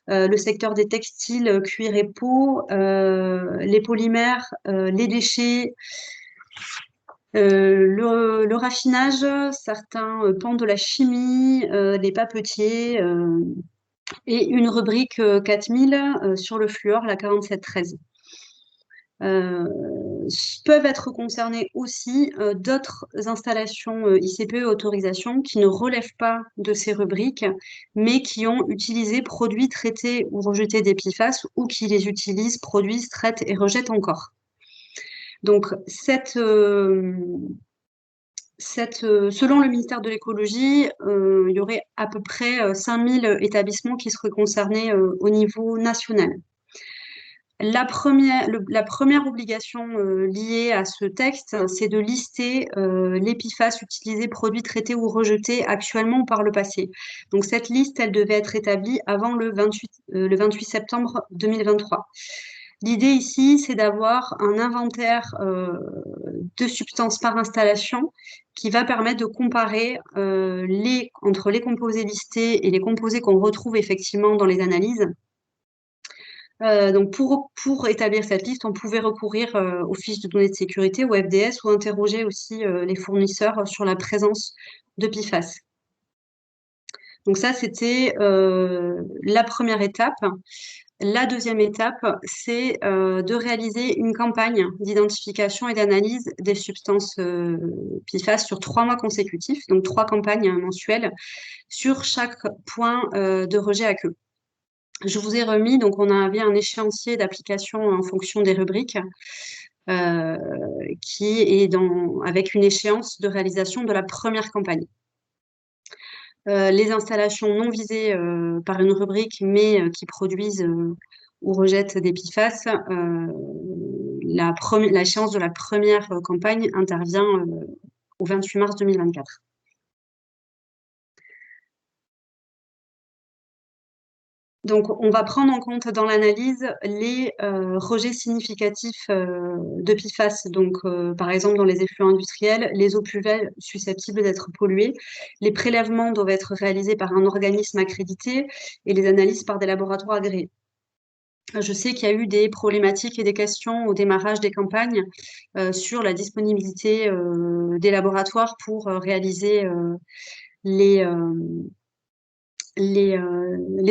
C: Le secteur des textiles, cuir et peau, les polymères, les déchets, le raffinage, certains pans de la chimie, les papetiers, et une rubrique 4000 sur le fluor, la 4713. Peuvent être concernées aussi d'autres installations ICPE autorisation qui ne relèvent pas de ces rubriques, mais qui ont utilisé, produit, traité ou rejeté des PFAS ou qui les utilisent, produisent, traitent et rejettent encore. Donc, selon le ministère de l'écologie, il y aurait à peu près 5000 établissements qui seraient concernés au niveau national. La première obligation liée à ce texte, c'est de lister les PFAS utilisés, produits, traités ou rejetés actuellement ou par le passé. Donc cette liste, elle devait être établie avant le 28 septembre 2023. L'idée ici, c'est d'avoir un inventaire de substances par installation qui va permettre de comparer entre les composés listés et les composés qu'on retrouve effectivement dans les analyses. Donc pour établir cette liste, on pouvait recourir aux fiches de données de sécurité, au FDS, ou interroger aussi les fournisseurs sur la présence de PFAS. Donc ça, c'était la première étape. La deuxième étape, c'est de réaliser une campagne d'identification et d'analyse des substances PFAS sur 3 mois consécutifs, donc 3 campagnes mensuelles sur chaque point de rejet à queue. Je vous ai remis, donc on avait un échéancier d'application en fonction des rubriques qui est avec une échéance de réalisation de la première campagne. Les installations non visées par une rubrique, mais qui produisent ou rejettent des PFAS, l'échéance de la première campagne intervient au 28 mars 2024. Donc, on va prendre en compte dans l'analyse les rejets significatifs de PFAS, donc par exemple dans les effluents industriels, les eaux pluviales susceptibles d'être polluées. Les prélèvements doivent être réalisés par un organisme accrédité et les analyses par des laboratoires agréés. Je sais qu'il y a eu des problématiques et des questions au démarrage des campagnes sur la disponibilité des laboratoires pour réaliser les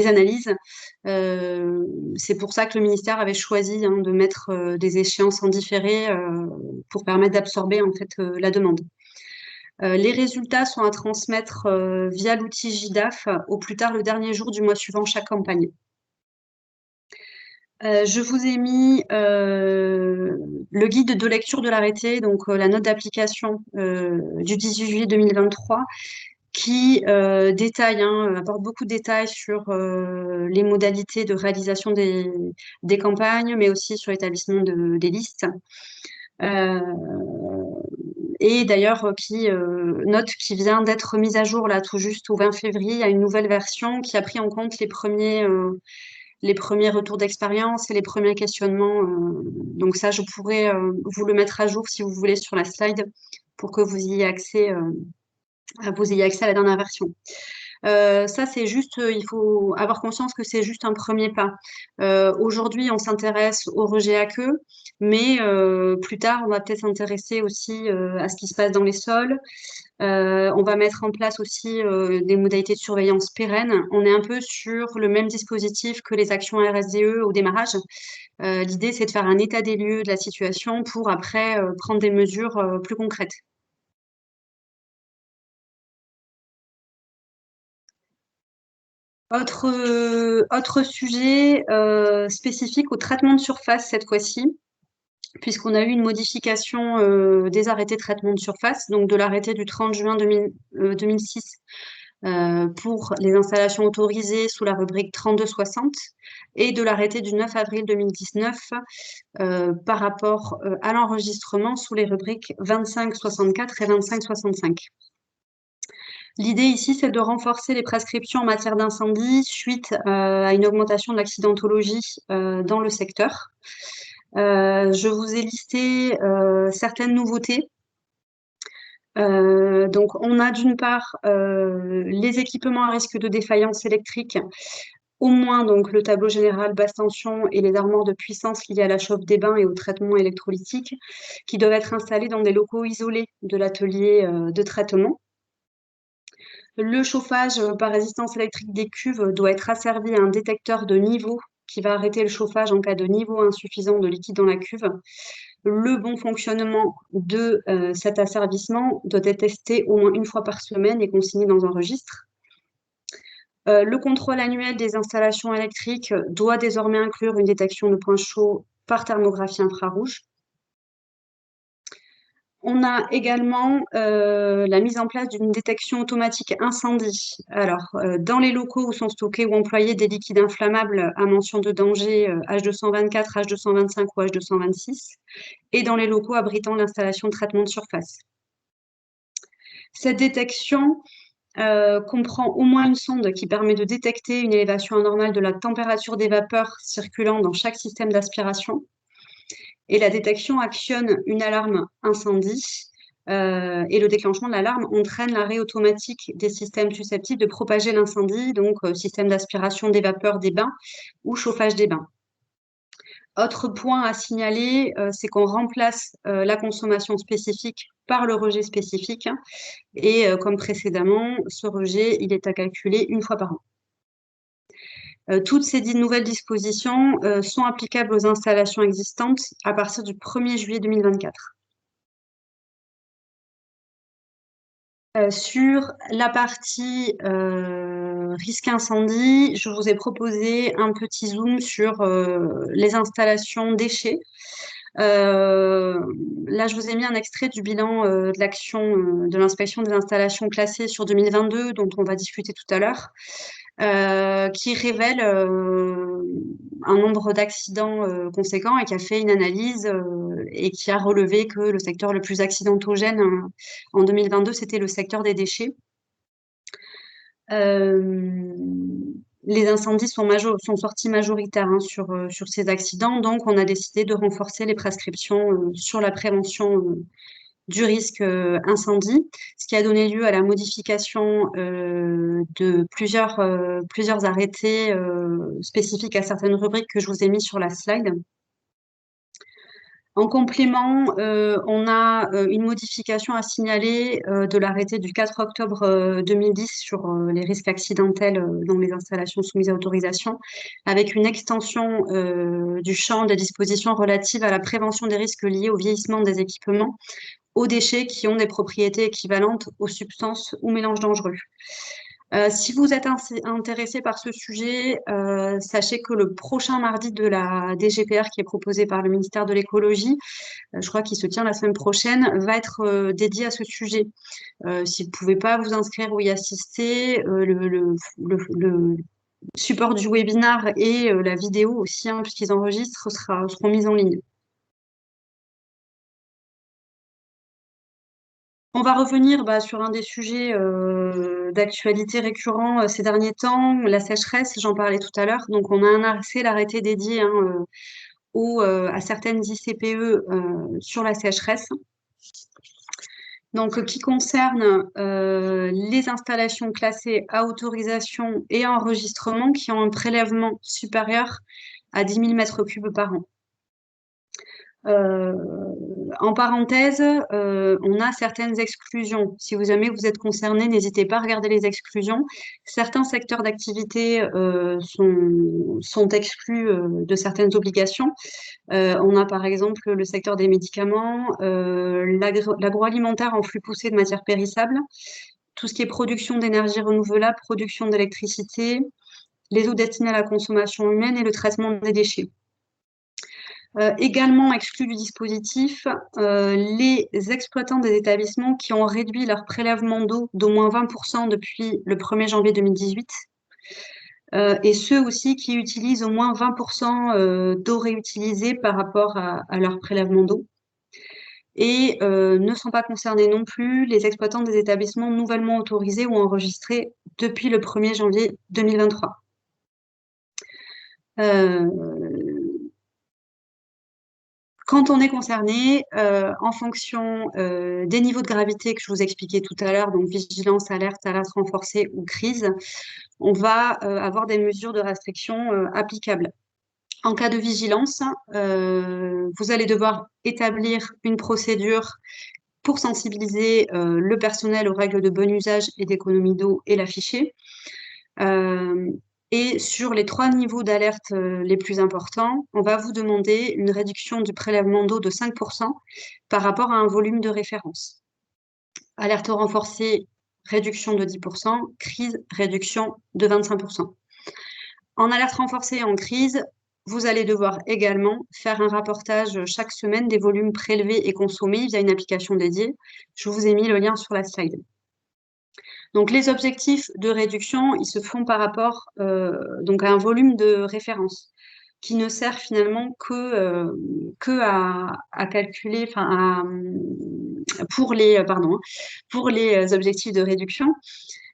C: analyses. C'est pour ça que le ministère avait choisi de mettre des échéances en différé pour permettre d'absorber en fait la demande. Les résultats sont à transmettre via l'outil JDAF au plus tard le dernier jour du mois suivant chaque campagne. Je vous ai mis le guide de lecture de l'arrêté, donc la note d'application du 18 juillet 2023, qui détaille, apporte beaucoup de détails sur les modalités de réalisation des campagnes, mais aussi sur l'établissement des listes. Et d'ailleurs, qui note qui vient d'être mise à jour là tout juste au 20 février, il y a une nouvelle version qui a pris en compte les premiers retours d'expérience et les premiers questionnements. Donc ça, je pourrais vous le mettre à jour si vous voulez sur la slide pour que vous ayez accès à la dernière version. Ça, c'est juste, il faut avoir conscience que c'est juste un premier pas. Aujourd'hui, on s'intéresse au rejet à queue, mais plus tard, on va peut-être s'intéresser aussi à ce qui se passe dans les sols. On va mettre en place aussi des modalités de surveillance pérennes. On est un peu sur le même dispositif que les actions RSDE au démarrage. L'idée, c'est de faire un état des lieux de la situation pour après prendre des mesures plus concrètes. Autre sujet spécifique au traitement de surface cette fois-ci, puisqu'on a eu une modification des arrêtés de traitement de surface, donc de l'arrêté du 30 juin 2006 pour les installations autorisées sous la rubrique 3260 et de l'arrêté du 9 avril 2019 par rapport à l'enregistrement sous les rubriques 2564 et 2565. L'idée ici, c'est de renforcer les prescriptions en matière d'incendie suite à une augmentation de l'accidentologie dans le secteur. Je vous ai listé certaines nouveautés. Donc, on a d'une part les équipements à risque de défaillance électrique, au moins donc le tableau général basse tension et les armoires de puissance liées à la chauffe des bains et au traitement électrolytique, qui doivent être installés dans des locaux isolés de l'atelier de traitement. Le chauffage par résistance électrique des cuves doit être asservi à un détecteur de niveau qui va arrêter le chauffage en cas de niveau insuffisant de liquide dans la cuve. Le bon fonctionnement de cet asservissement doit être testé au moins une fois par semaine et consigné dans un registre. Le contrôle annuel des installations électriques doit désormais inclure une détection de points chauds par thermographie infrarouge. On a également la mise en place d'une détection automatique incendie. Alors, dans les locaux où sont stockés ou employés des liquides inflammables à mention de danger H224, H225 ou H226, et dans les locaux abritant l'installation de traitement de surface. Cette détection comprend au moins une sonde qui permet de détecter une élévation anormale de la température des vapeurs circulant dans chaque système d'aspiration. Et la détection actionne une alarme incendie et le déclenchement de l'alarme entraîne l'arrêt automatique des systèmes susceptibles de propager l'incendie, donc système d'aspiration des vapeurs des bains ou chauffage des bains. Autre point à signaler, c'est qu'on remplace la consommation spécifique par le rejet spécifique et comme précédemment, ce rejet, il est à calculer une fois par an. Toutes ces nouvelles dispositions sont applicables aux installations existantes à partir du 1er juillet 2024. Sur la partie risque incendie, je vous ai proposé un petit zoom sur les installations déchets. Là, je vous ai mis un extrait du bilan de l'action de l'inspection des installations classées sur 2022, dont on va discuter tout à l'heure, qui révèle un nombre d'accidents conséquents et qui a fait une analyse et qui a relevé que le secteur le plus accidentogène en 2022, c'était le secteur des déchets. Les incendies sont sortis majoritaires sur ces accidents, donc on a décidé de renforcer les prescriptions sur la prévention du risque incendie, ce qui a donné lieu à la modification de plusieurs arrêtés spécifiques à certaines rubriques que je vous ai mis sur la slide. En complément, on a une modification à signaler de l'arrêté du 4 octobre 2010 sur les risques accidentels dans les installations soumises à autorisation, avec une extension du champ des dispositions relatives à la prévention des risques liés au vieillissement des équipements, aux déchets qui ont des propriétés équivalentes aux substances ou mélanges dangereux. Si vous êtes intéressé par ce sujet, sachez que le prochain mardi de la DGPR qui est proposé par le ministère de l'écologie, je crois qu'il se tient la semaine prochaine, va être dédié à ce sujet. Si vous ne pouvez pas vous inscrire ou y assister, le support du webinar et la vidéo aussi, puisqu'ils enregistrent, seront mis en ligne. On va revenir sur un des sujets d'actualité récurrents ces derniers temps, la sécheresse, j'en parlais tout à l'heure. Donc, on a l'arrêté dédié à certaines ICPE sur la sécheresse. Donc, qui concerne les installations classées à autorisation et à enregistrement qui ont un prélèvement supérieur à 10 000 m3 par an. En parenthèse, on a certaines exclusions. Si jamais vous êtes concerné, n'hésitez pas à regarder les exclusions. Certains secteurs d'activité sont exclus de certaines obligations. On a par exemple le secteur des médicaments, l'agroalimentaire en flux poussé de matières périssables, tout ce qui est production d'énergie renouvelable, production d'électricité, les eaux destinées à la consommation humaine et le traitement des déchets. Également exclus du dispositif, les exploitants des établissements qui ont réduit leur prélèvement d'eau d'au moins 20% depuis le 1er janvier 2018, et ceux aussi qui utilisent au moins 20% d'eau réutilisée par rapport à leur prélèvement d'eau. Et ne sont pas concernés non plus les exploitants des établissements nouvellement autorisés ou enregistrés depuis le 1er janvier 2023. Quand on est concerné, en fonction des niveaux de gravité que je vous expliquais tout à l'heure, donc vigilance, alerte renforcée ou crise, on va avoir des mesures de restriction applicables. En cas de vigilance, vous allez devoir établir une procédure pour sensibiliser le personnel aux règles de bon usage et d'économie d'eau et l'afficher. Et sur les 3 niveaux d'alerte les plus importants, on va vous demander une réduction du prélèvement d'eau de 5% par rapport à un volume de référence. Alerte renforcée, réduction de 10%, crise, réduction de 25%. En alerte renforcée et en crise, vous allez devoir également faire un rapportage chaque semaine des volumes prélevés et consommés via une application dédiée. Je vous ai mis le lien sur la slide. Donc, les objectifs de réduction, ils se font par rapport donc à un volume de référence qui ne sert finalement que à calculer, pour les objectifs de réduction.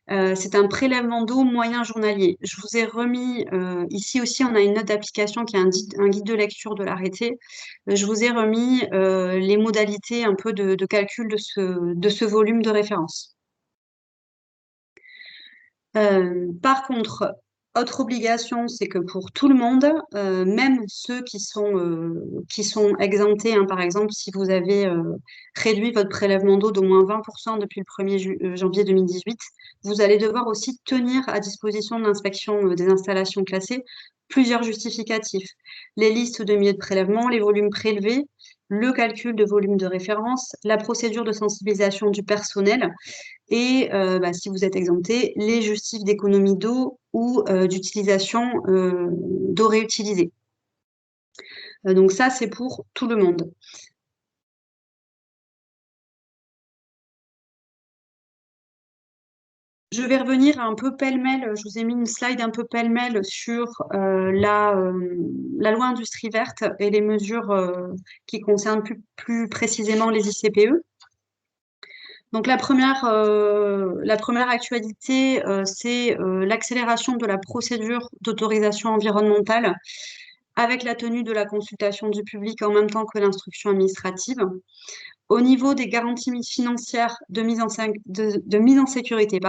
C: C'est un prélèvement d'eau moyen journalier. Je vous ai remis, ici aussi, on a une note d'application qui est un guide de lecture de l'arrêté. Je vous ai remis les modalités un peu de calcul de ce volume de référence. Par contre, autre obligation, c'est que pour tout le monde, même ceux qui sont exemptés, par exemple, si vous avez réduit votre prélèvement d'eau d'au moins 20% depuis le 1er janvier 2018, vous allez devoir aussi tenir à disposition de l'inspection des installations classées plusieurs justificatifs. Les listes de milieux de prélèvement, les volumes prélevés, le calcul de volume de référence, la procédure de sensibilisation du personnel et, si vous êtes exempté, les justifs d'économie d'eau ou d'utilisation d'eau réutilisée. Donc ça, c'est pour tout le monde. Je vais revenir un peu pêle-mêle, je vous ai mis une slide un peu pêle-mêle sur la loi industrie verte et les mesures qui concernent plus précisément les ICPE. Donc la première actualité, c'est l'accélération de la procédure d'autorisation environnementale avec la tenue de la consultation du public en même temps que l'instruction administrative. Au niveau des garanties financières de mise en sécurité,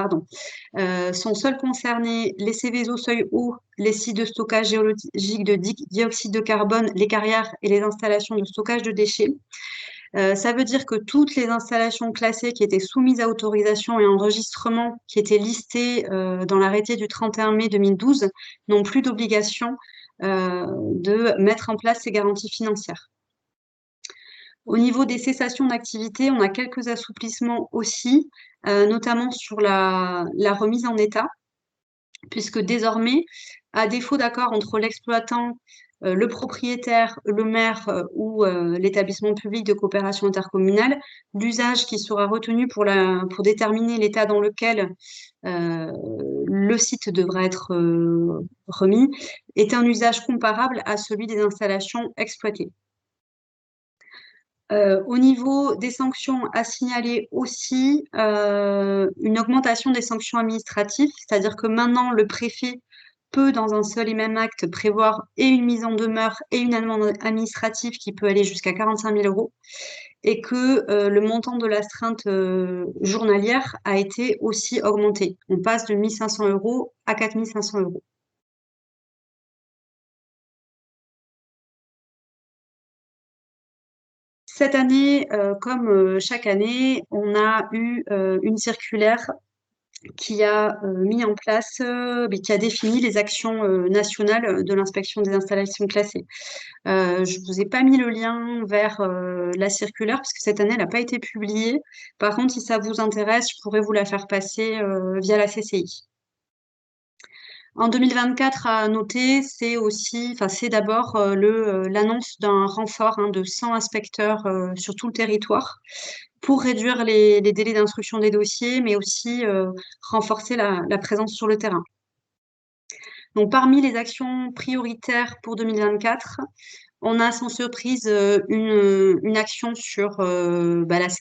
C: sont seuls concernés les Céveso seuil haut, les sites de stockage géologique de dioxyde de carbone, les carrières et les installations de stockage de déchets. Ça veut dire que toutes les installations classées qui étaient soumises à autorisation et enregistrement, qui étaient listées dans l'arrêté du 31 mai 2012, n'ont plus d'obligation de mettre en place ces garanties financières. Au niveau des cessations d'activité, on a quelques assouplissements aussi, notamment sur la remise en état, puisque désormais, à défaut d'accord entre l'exploitant, le propriétaire, le maire ou l'établissement public de coopération intercommunale, l'usage qui sera retenu pour déterminer l'état dans lequel le site devra être remis est un usage comparable à celui des installations exploitées. Au niveau des sanctions, à signaler aussi une augmentation des sanctions administratives, c'est-à-dire que maintenant le préfet peut, dans un seul et même acte, prévoir et une mise en demeure et une amende administrative qui peut aller jusqu'à 45 000 €, et que le montant de l'astreinte journalière a été aussi augmenté. On passe de 1 500 € à 4 500 €. Cette année, comme chaque année, on a eu une circulaire qui a mis en place, qui a défini les actions nationales de l'inspection des installations classées. Je ne vous ai pas mis le lien vers la circulaire parce que cette année, elle n'a pas été publiée. Par contre, si ça vous intéresse, je pourrais vous la faire passer via la CCI. En 2024, à noter, c'est d'abord l'annonce d'un renfort de 100 inspecteurs sur tout le territoire pour réduire les délais d'instruction des dossiers, mais aussi renforcer la présence sur le terrain. Donc, parmi les actions prioritaires pour 2024, on a sans surprise une action sur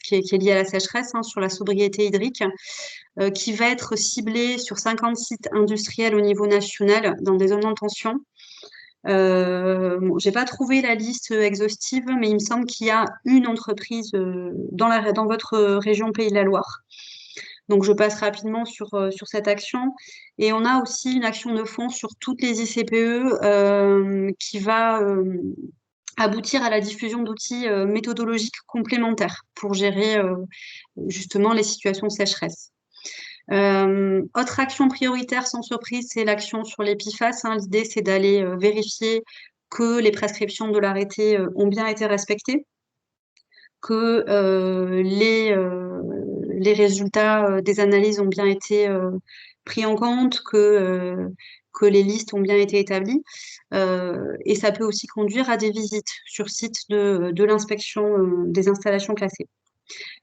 C: qui est liée à la sécheresse, sur la sobriété hydrique, qui va être ciblée sur 50 sites industriels au niveau national dans des zones en tension. J'ai pas trouvé la liste exhaustive, mais il me semble qu'il y a une entreprise dans votre région Pays de la Loire. Donc, je passe rapidement sur cette action. Et on a aussi une action de fond sur toutes les ICPE qui va aboutir à la diffusion d'outils méthodologiques complémentaires pour gérer justement les situations de sécheresse. Autre action prioritaire sans surprise, c'est l'action sur les PFAS. L'idée, c'est d'aller vérifier que les prescriptions de l'arrêté ont bien été respectées, que les résultats des analyses ont bien été pris en compte, que les listes ont bien été établies. Et ça peut aussi conduire à des visites sur site de l'inspection des installations classées.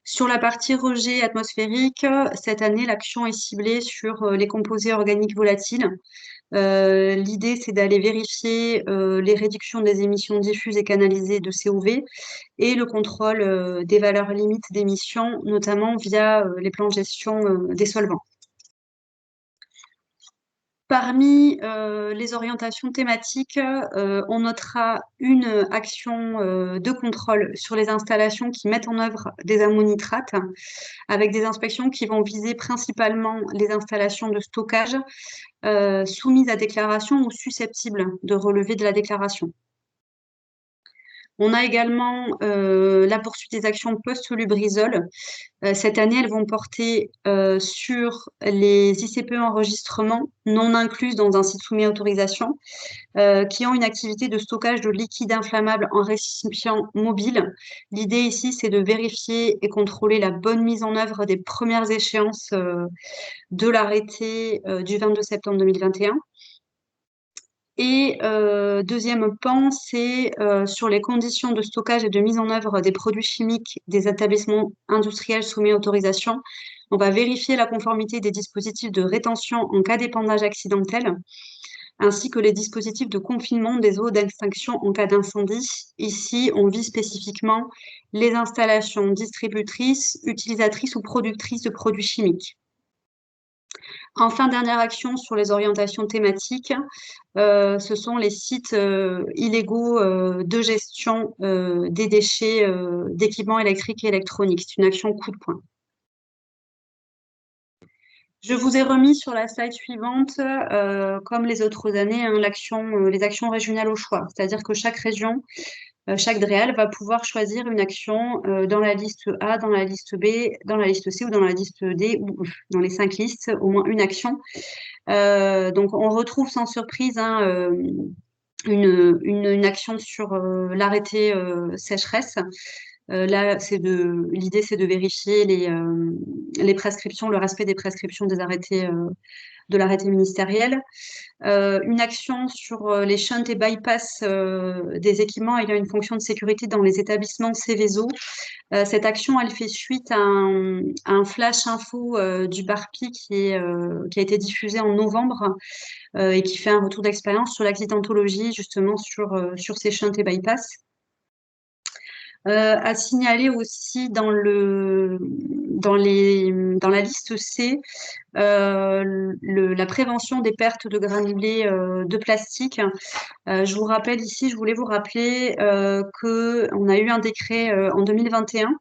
C: Sur la partie rejet atmosphérique, cette année, l'action est ciblée sur les composés organiques volatiles. L'idée, c'est d'aller vérifier les réductions des émissions diffuses et canalisées de COV et le contrôle des valeurs limites d'émissions, notamment via les plans de gestion des solvants. Parmi les orientations thématiques, on notera une action de contrôle sur les installations qui mettent en œuvre des ammonitrates, avec des inspections qui vont viser principalement les installations de stockage soumises à déclaration ou susceptibles de relever de la déclaration. On a également la poursuite des actions post-Lubrizol. Cette année, elles vont porter sur les ICPE enregistrements non inclus dans un site soumis à autorisation, qui ont une activité de stockage de liquide inflammable en récipient mobile. L'idée ici, c'est de vérifier et contrôler la bonne mise en œuvre des premières échéances de l'arrêté du 22 septembre 2021. Et deuxième pan, c'est sur les conditions de stockage et de mise en œuvre des produits chimiques des établissements industriels soumis à autorisation. On va vérifier la conformité des dispositifs de rétention en cas d'épandage accidentel, ainsi que les dispositifs de confinement des eaux d'extinction en cas d'incendie. Ici, on vise spécifiquement les installations distributrices, utilisatrices ou productrices de produits chimiques. Enfin, dernière action sur les orientations thématiques, ce sont les sites illégaux de gestion des déchets d'équipements électriques et électroniques. C'est une action coup de poing. Je vous ai remis sur la slide suivante, comme les autres années, hein, les actions régionales au choix. C'est-à-dire que chaque région, chaque DREAL va pouvoir choisir une action dans la liste A, dans la liste B, dans la liste C ou dans la liste D, ou dans les 5 listes, au moins une action. Donc, on retrouve sans surprise hein, une action sur l'arrêté sécheresse. Là, l'idée, c'est de vérifier les prescriptions, le respect des prescriptions des arrêtés de l'arrêté ministériel. Une action sur les shunts et bypass des équipements ayant une fonction de sécurité dans les établissements Céveso. Cette action, elle fait suite à un flash info du BARPI qui a été diffusé en novembre et qui fait un retour d'expérience sur l'accidentologie, justement sur ces shunts et bypass. À signaler aussi dans la liste C la prévention des pertes de granulés de plastique. Je vous rappelle ici, je voulais vous rappeler qu'on a eu un décret en 2021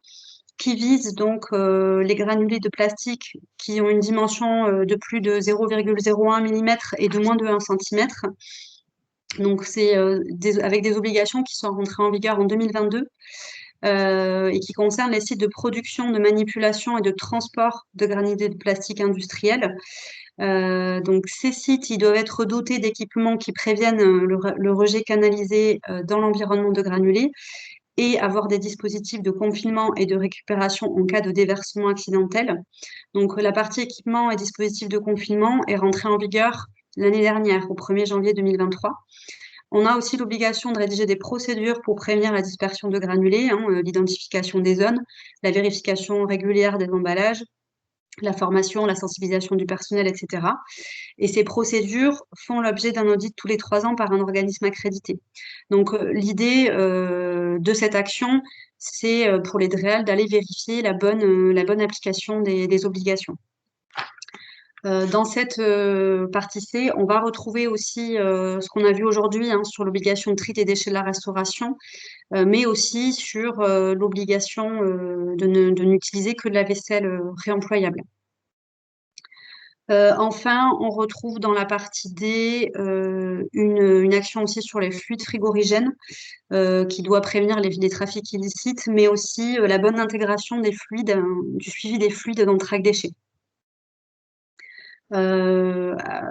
C: qui vise donc les granulés de plastique qui ont une dimension de plus de 0,01 mm et de moins de 1 cm. Donc c'est avec des obligations qui sont rentrées en vigueur en 2022. Et qui concerne les sites de production, de manipulation et de transport de granulés de plastique industriels. Donc ces sites, ils doivent être dotés d'équipements qui préviennent le rejet canalisé dans l'environnement de granulés et avoir des dispositifs de confinement et de récupération en cas de déversement accidentel. Donc la partie équipement et dispositifs de confinement est rentrée en vigueur l'année dernière, au 1er janvier 2023. On a aussi l'obligation de rédiger des procédures pour prévenir la dispersion de granulés, hein, l'identification des zones, la vérification régulière des emballages, la formation, la sensibilisation du personnel, etc. Et ces procédures font l'objet d'un audit tous les 3 ans par un organisme accrédité. Donc l'idée de cette action, c'est pour les DREAL d'aller vérifier la bonne application des obligations. Dans cette partie C, on va retrouver aussi ce qu'on a vu aujourd'hui hein, sur l'obligation de tri des déchets de la restauration, mais aussi sur l'obligation de n'utiliser que de la vaisselle réemployable. Enfin, on retrouve dans la partie D une action aussi sur les fluides frigorigènes qui doit prévenir les trafics illicites, mais aussi la bonne intégration des fluides, du suivi des fluides dans le track déchets.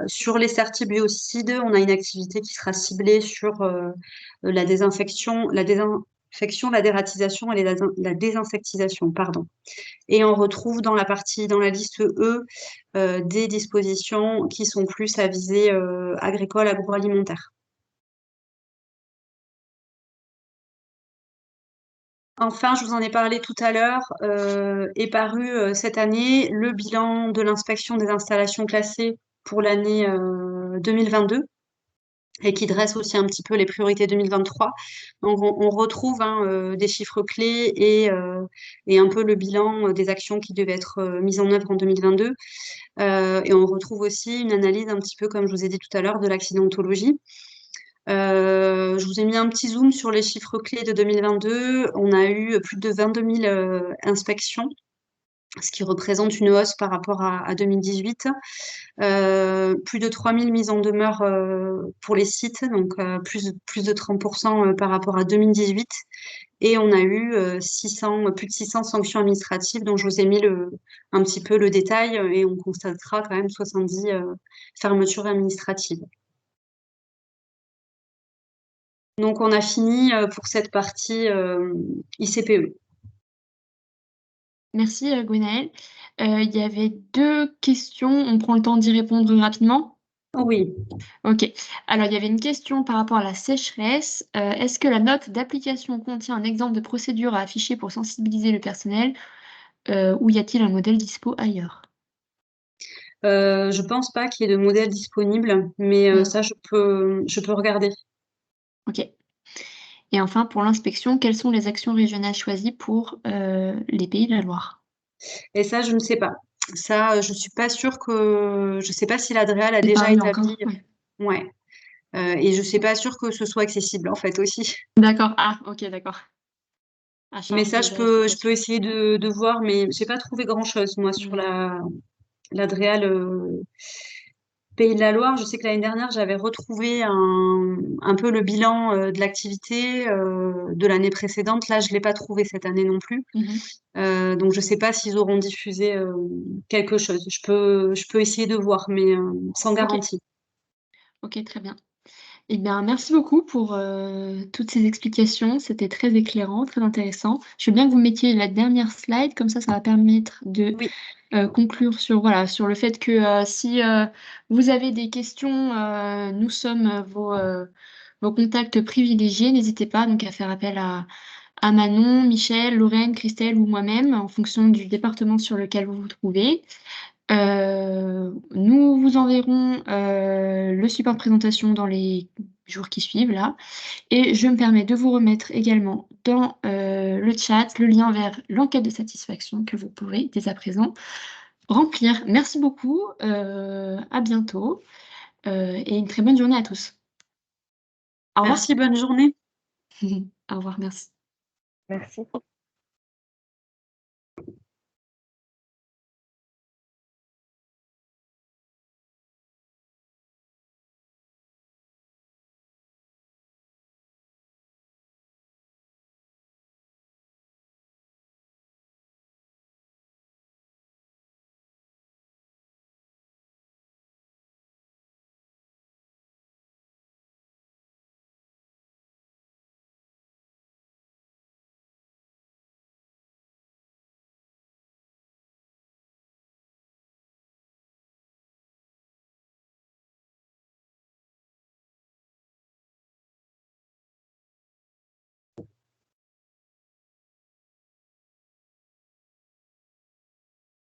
C: Sur les certi-biocides, on a une activité qui sera ciblée sur la désinfection, la dératisation et la désinsectisation, pardon. Et on retrouve dans la liste E des dispositions qui sont plus à visée agricole, agroalimentaire. Enfin, je vous en ai parlé tout à l'heure, est paru cette année le bilan de l'inspection des installations classées pour l'année 2022 et qui dresse aussi un petit peu les priorités 2023. Donc, on retrouve hein, des chiffres clés et un peu le bilan des actions qui devaient être mises en œuvre en 2022. Et on retrouve aussi une analyse un petit peu, comme je vous ai dit tout à l'heure, de l'accidentologie. Je vous ai mis un petit zoom sur les chiffres clés de 2022. On a eu plus de 22 000 inspections, ce qui représente une hausse par rapport à 2018. Plus de 3 000 mises en demeure pour les sites, donc plus de 30% par rapport à 2018. Et on a eu plus de 600 sanctions administratives, dont je vous ai mis un petit peu le détail, et on constatera quand même 70 fermetures administratives. Donc, on a fini pour cette partie ICPE.
A: Merci Gwenaëlle. Il y avait 2 questions, on prend le temps d'y répondre rapidement.
C: Oui.
A: Ok. Alors, il y avait une question par rapport à la sécheresse. Est-ce que la note d'application contient un exemple de procédure à afficher pour sensibiliser le personnel ou y a-t-il un modèle dispo ailleurs?
C: Je pense pas qu'il y ait de modèle disponible, mais ça, je peux regarder.
A: Ok. Et enfin, pour l'inspection, quelles sont les actions régionales choisies pour les Pays de la Loire?
C: Et ça, je ne sais pas. Ça, je suis pas sûre que... Je sais pas si l'Adréal a
A: C'est pas
C: déjà
A: eu
C: établi...
A: encore? Ouais.
C: Ouais. Et je suis pas sûre que ce soit accessible, en fait, aussi.
A: D'accord. Ah, ok, d'accord. À
C: Mais
A: charge
C: ça,
A: de
C: je peux
A: vérification.
C: essayer de voir, mais j'ai pas trouvé grand-chose, moi, sur l'Adréal Pays de la Loire. Je sais que l'année dernière, j'avais retrouvé un peu le bilan de l'activité de l'année précédente. Là, je l'ai pas trouvé cette année non plus. Donc, je sais pas s'ils auront diffusé quelque chose. Je peux essayer de voir, mais sans garantie.
A: Ok, très bien. Eh bien, merci beaucoup pour toutes ces explications. C'était très éclairant, très intéressant. Je veux bien que vous mettiez la dernière slide, comme ça va permettre de
C: Oui.
A: conclure sur, voilà, sur le fait que si vous avez des questions, nous sommes vos contacts privilégiés. N'hésitez pas donc à faire appel à Manon, Michel, Lorraine, Christelle ou moi-même, en fonction du département sur lequel vous vous trouvez. Nous vous enverrons le support de présentation dans les jours qui suivent là. Et je me permets de vous remettre également dans le chat le lien vers l'enquête de satisfaction que vous pourrez dès à présent remplir. Merci beaucoup, à bientôt et une très bonne journée à tous. Au revoir.
C: Merci, bonne journée.
A: Au revoir, merci.
B: Merci.